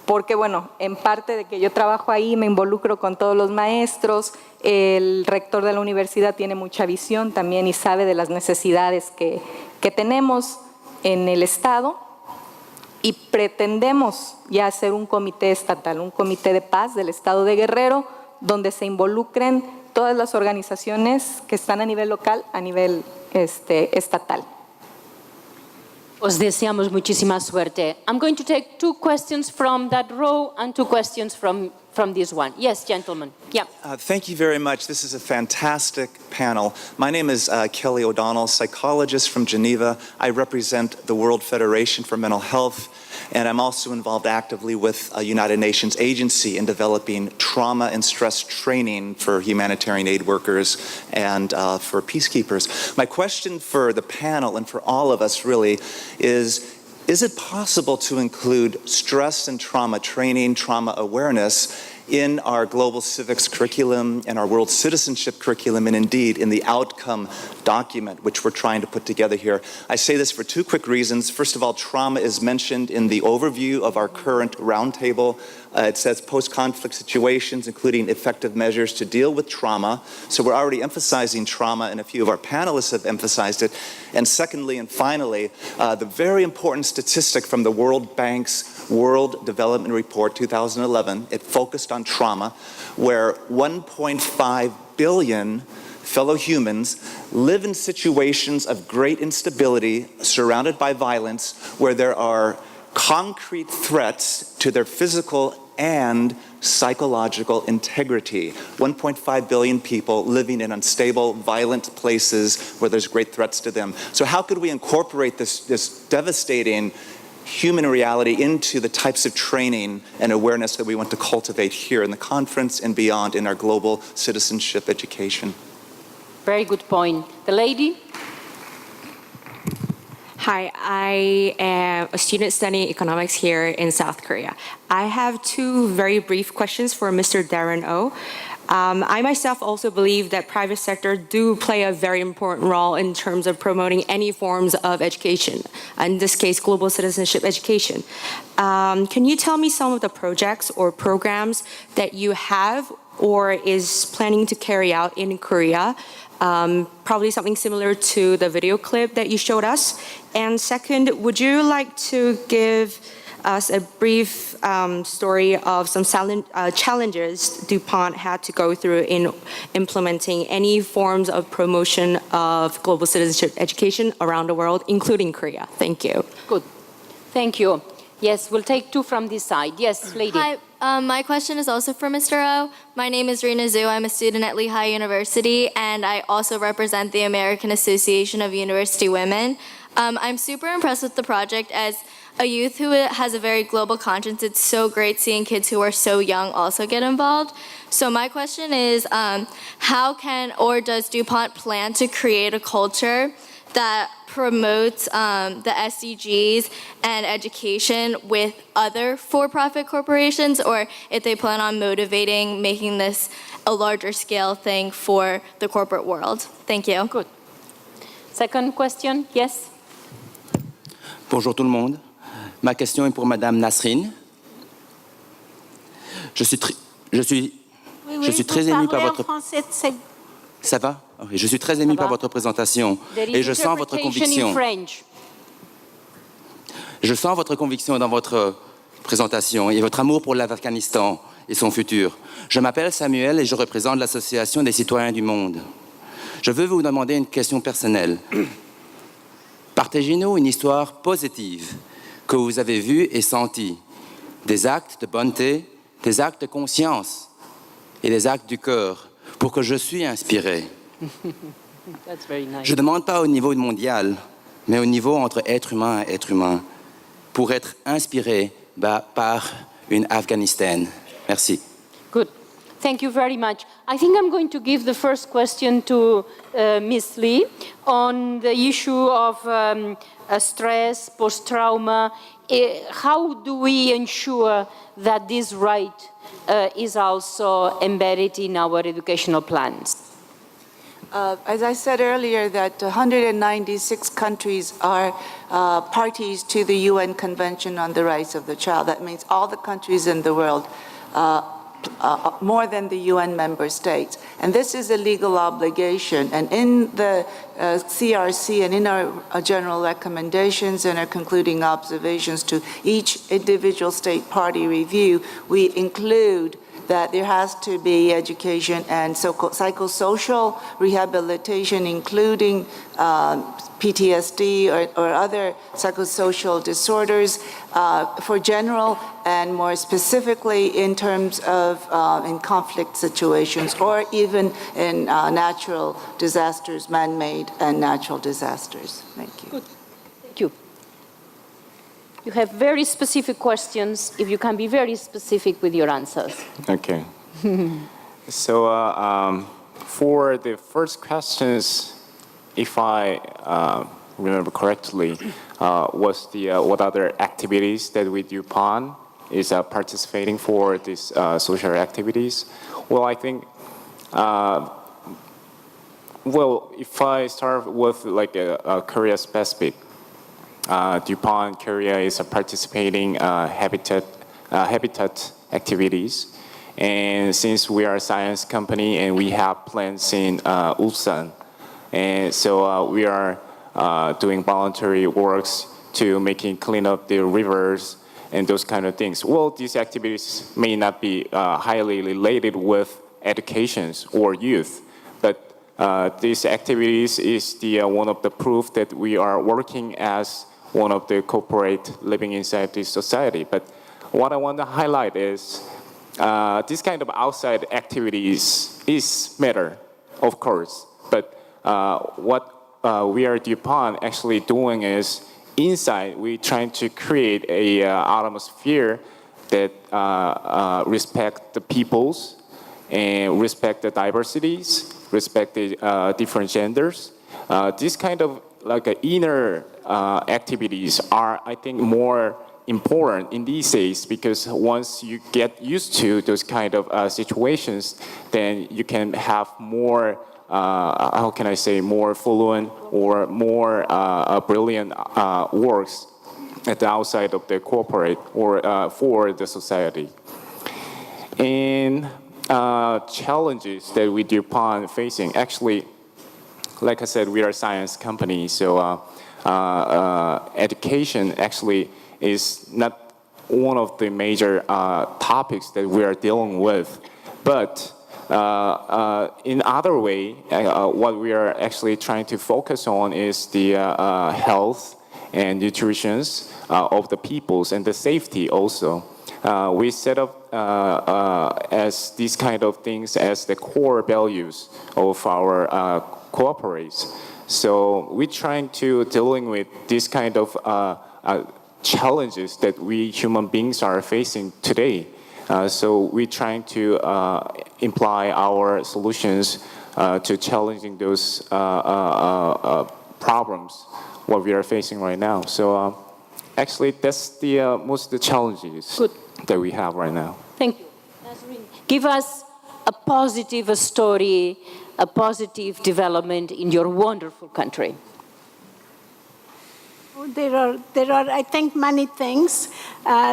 porque, bueno, en parte de que yo trabajo ahí me involucro con todos los maestros, el rector de la universidad tiene mucha visión también y sabe de las necesidades que tenemos en el estado. Y pretendemos ya hacer un comité estatal, un comité de paz del estado de Guerrero, donde se involucren todas las organizaciones que están a nivel local, a nivel estatal. Os deseamos muchísima suerte. I'm going to take 2 questions from that row and 2 questions from this one. Yes, gentlemen. Yeah. Thank you very much. This is a fantastic panel. My name is Kelly O'Donnell, psychologist from Geneva. I represent the World Federation for Mental Health, and I'm also involved actively with a United Nations agency in developing trauma and stress training for humanitarian aid workers and for peacekeepers. My question for the panel and for all of us really is it possible to include stress and trauma training, trauma awareness in our global civics curriculum and our world citizenship curriculum, and indeed in the outcome document which we're trying to put together here? I say this for 2 quick reasons. First of all, trauma is mentioned in the overview of our current roundtable. It says post-conflict situations, including effective measures to deal with trauma. So we're already emphasizing trauma, and a few of our panelists have emphasized it. And secondly and finally, the very important statistic from the World Bank's World Development Report 2011, it focused on trauma, where 1.5 billion fellow humans live in situations of great instability, surrounded by violence, where there are concrete threats to their physical and psychological integrity. 1.5 billion people living in unstable, violent places where there's great threats to them. So how could we incorporate this devastating human reality into the types of training and awareness that we want to cultivate here in the conference and beyond in our global citizenship education? Very good point. The lady? Hi, I am a student studying economics here in South Korea. I have 2 very brief questions for Mr. Darren Oh. I myself also believe that private sector do play a very important role in terms of promoting any forms of education, in this case, global citizenship education. Can you tell me some of the projects or programs that you have or is planning to carry out in Korea? Probably something similar to the video clip that you showed us. And second, would you like to give us a brief story of some challenges DuPont had to go through in implementing any forms of promotion of global citizenship education around the world, including Korea. Thank you. Good. Thank you. Yes, we'll take two from this side. Yes, lady. Hi, my question is also for Mr. O. My name is Rena Zhu. I'm a student at Lehigh University, and I also represent the American Association of University Women. I'm super impressed with the project. As a youth who has a very global conscience, it's so great seeing kids who are so young also get involved. So my question is, how can or does DuPont plan to create a culture that promotes the SDGs and education with other for-profit corporations, or if they plan on motivating making this a larger scale thing for the corporate world? Thank you. Good. Second question, yes? Bonjour tout le monde. Ma question est pour Madame Nasrin. Je suis très ému par votre... Ça va? Okay. Je suis très ému par votre présentation et je sens votre conviction. Je sens votre conviction dans votre présentation et votre amour pour l'Afghanistan et son futur. Je m'appelle Samuel et je représente l'Association des citoyens du monde. Je veux vous demander une question personnelle. Partagez-nous une histoire positive que vous avez vue et sentie. Des actes de bonté, des actes de conscience et des actes du cœur pour que je sois inspiré. That's very nice. Je ne demande pas au niveau mondial, mais au niveau entre être humain et être humain, pour être inspiré par une Afghanistane. Merci. Good. Thank you very much. I think I'm going to give the first question to Ms. Lee on the issue of stress, post-trauma. How do we ensure that this right is also embedded in our educational plans? As I said earlier, that 196 countries are parties to the UN Convention on the Rights of the Child. That means all the countries in the world, more than the UN member states. And this is a legal obligation. And in the CRC and in our general recommendations and our concluding observations to each individual state party review, we include that there has to be education and psychosocial rehabilitation, including PTSD or other psychosocial disorders for general and more specifically in terms of in conflict situations or even in natural disasters, man-made and natural disasters. Thank you. Good. Thank you. You have very specific questions, if you can be very specific with your answers. Okay. So for the first questions, if I remember correctly, was the what other activities that we do DuPont is participating for these social activities? Well, I think, well, if I start with like a Korea specific, DuPont Korea is participating habitat activities, and since we are a science company and we have plants in Ulsan, and so we are doing voluntary works to making clean up the rivers and those kind of things. Well, these activities may not be highly related with educations or youth, but these activities is the one of the proof that we are working as one of the corporate living inside this society. But what I want to highlight is this kind of outside activities is matter, of course. But what we are DuPont actually doing is inside we trying to create a atmosphere that respect the peoples and respect the diversities, respect the different genders. This kind of like inner activities are, I think, more important in these days because once you get used to those kind of situations, then you can have more, how can I say, more fluent or more brilliant works at the outside of the corporate or for the society. And challenges that we DuPont facing, actually, like I said, we are a science company, so education actually is not one of the major topics that we are dealing with. But in other way, what we are actually trying to focus on is the health and nutrition of the peoples and the safety also. We set up as these kind of things as the core values of our cooperation. So we're trying to dealing with this kind of challenges that we human beings are facing today. So we're trying to imply our solutions to challenging those problems what we are facing right now. So actually, that's the most of the challenges that we have right now. Thank you. Nasreen, give us a positive story, a positive development in your wonderful country. There are, I think, many things.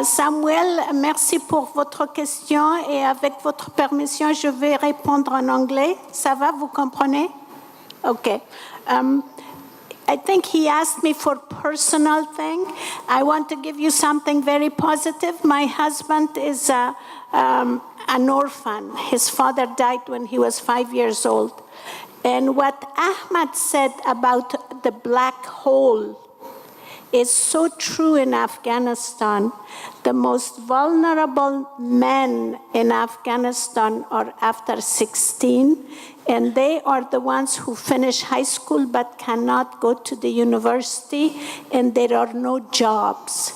Samuel, merci pour votre question et avec votre permission, je vais répondre en anglais. Ça va, vous comprenez? Okay. I think he asked me for personal thing. I want to give you something very positive. My husband is an orphan. His father died when he was 5 years old. And what Ahmad said about the black hole is so true in Afghanistan. The most vulnerable men in Afghanistan are after 16, and they are the ones who finish high school but cannot go to the university, and there are no jobs.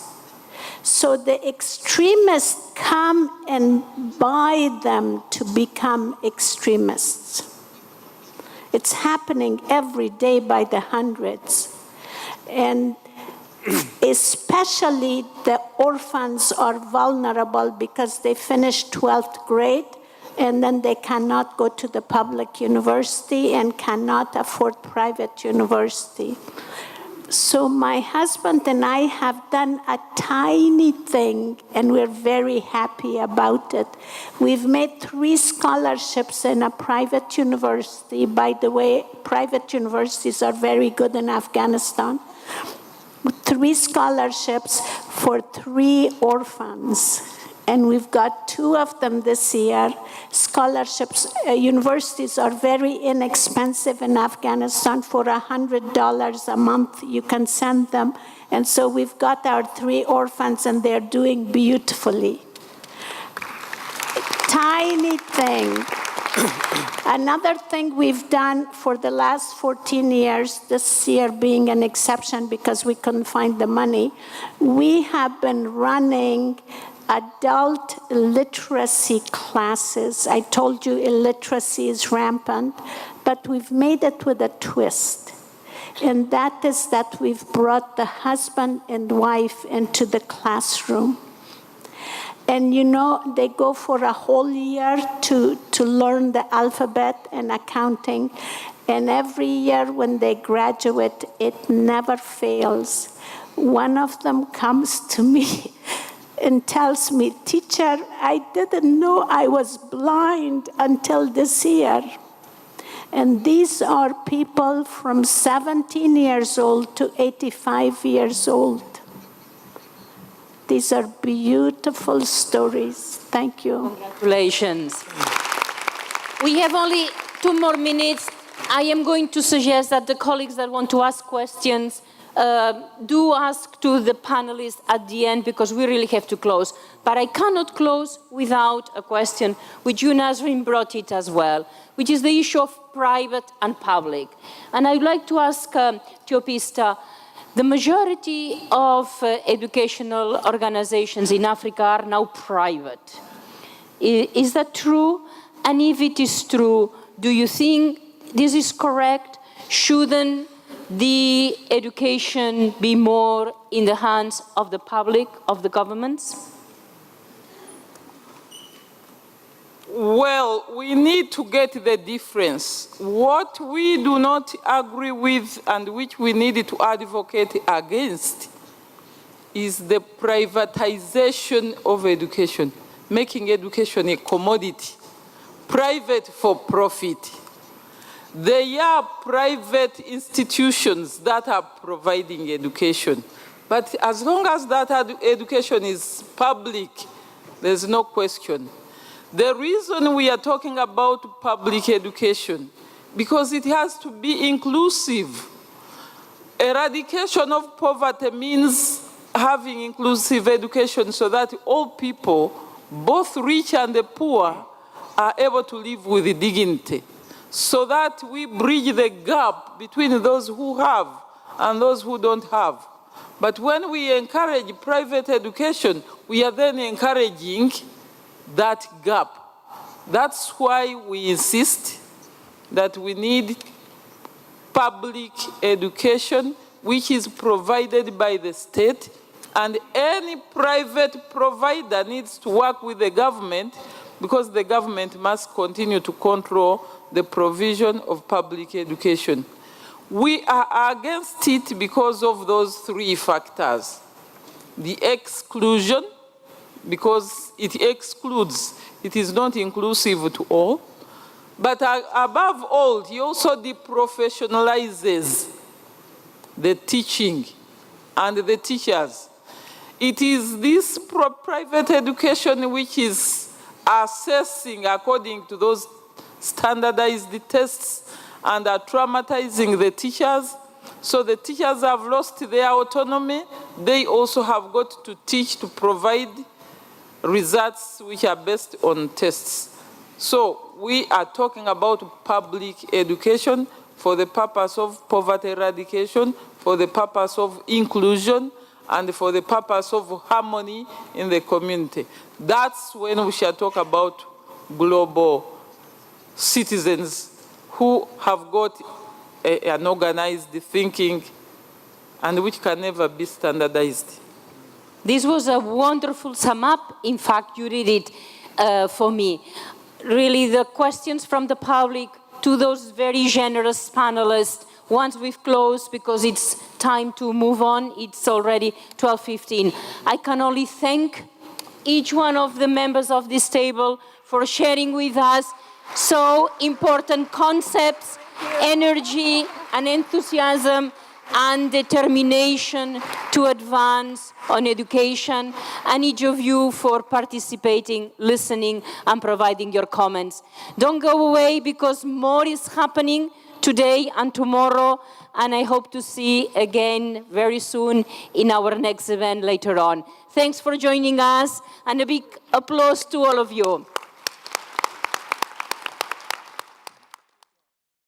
So the extremists come and buy them to become extremists. It's happening every day by the hundreds. And especially the orphans are vulnerable because they finish 12th grade and then they cannot go to the public university and cannot afford private university. So my husband and I have done a tiny thing and we're very happy about it. We've made 3 scholarships in a private university. By the way, private universities are very good in Afghanistan. 3 scholarships for 3 orphans, and we've got 2 of them this year. Scholarships, universities are very inexpensive in Afghanistan. For $100 a month, you can send them. And so we've got our 3 orphans, and they're doing beautifully. Tiny thing. Another thing we've done for the last 14 years, this year being an exception because we couldn't find the money, we have been running adult literacy classes. I told you illiteracy is rampant, but we've made it with a twist. And that is that we've brought the husband and wife into the classroom. And you know, they go for a whole year to learn the alphabet and accounting. And every year when they graduate, it never fails. One of them comes to me and tells me, "Teacher, I didn't know I was blind until this year." And these are people from 17 years old to 85 years old. These are beautiful stories. Thank you. Congratulations. We have only 2 more minutes. I am going to suggest that the colleagues that want to ask questions do ask to the panelists at the end because we really have to close. But I cannot close without a question, which you, Nasreen, brought it as well, which is the issue of private and public. And I'd like to ask Teopista, the majority of educational organizations in Africa are now private. Is that true? And if it is true, do you think this is correct? Shouldn't the education be more in the hands of the public, of the governments? Well, we need to get the difference. What we do not agree with and which we need to advocate against is the privatization of education, making education a commodity, private for profit. There are private institutions that are providing education. But as long as that education is public, there's no question. The reason we are talking about public education, because it has to be inclusive. Eradication of poverty means having inclusive education so that all people, both rich and the poor, are able to live with dignity, so that we bridge the gap between those who have and those who don't have. But when we encourage private education, we are then encouraging that gap. That's why we insist that we need public education, which is provided by the state, and any private provider needs to work with the government, because the government must continue to control the provision of public education. We are against it because of those three factors. The exclusion, because it excludes, it is not inclusive to all. But above all, he also deprofessionalizes the teaching and the teachers. It is this private education which is assessing according to those standardized tests and are traumatizing the teachers. So the teachers have lost their autonomy. They also have got to teach to provide results which are based on tests. So we are talking about public education for the purpose of poverty eradication, for the purpose of inclusion, and for the purpose of harmony in the community. That's when we shall talk about global citizens who have got an organized thinking and which can never be standardized. This was a wonderful sum up. In fact, you read it for me. Really, the questions from the public to those very generous panelists, once we've closed, because it's time to move on, it's already 12:15. I can only thank each one of the members of this table for sharing with us so important concepts, energy and enthusiasm and determination to advance on education, and each of you for participating, listening, and providing your comments. Don't go away, because more is happening today and tomorrow, and I hope to see again very soon in our next event later on. Thanks for joining us, and a big applause to all of you.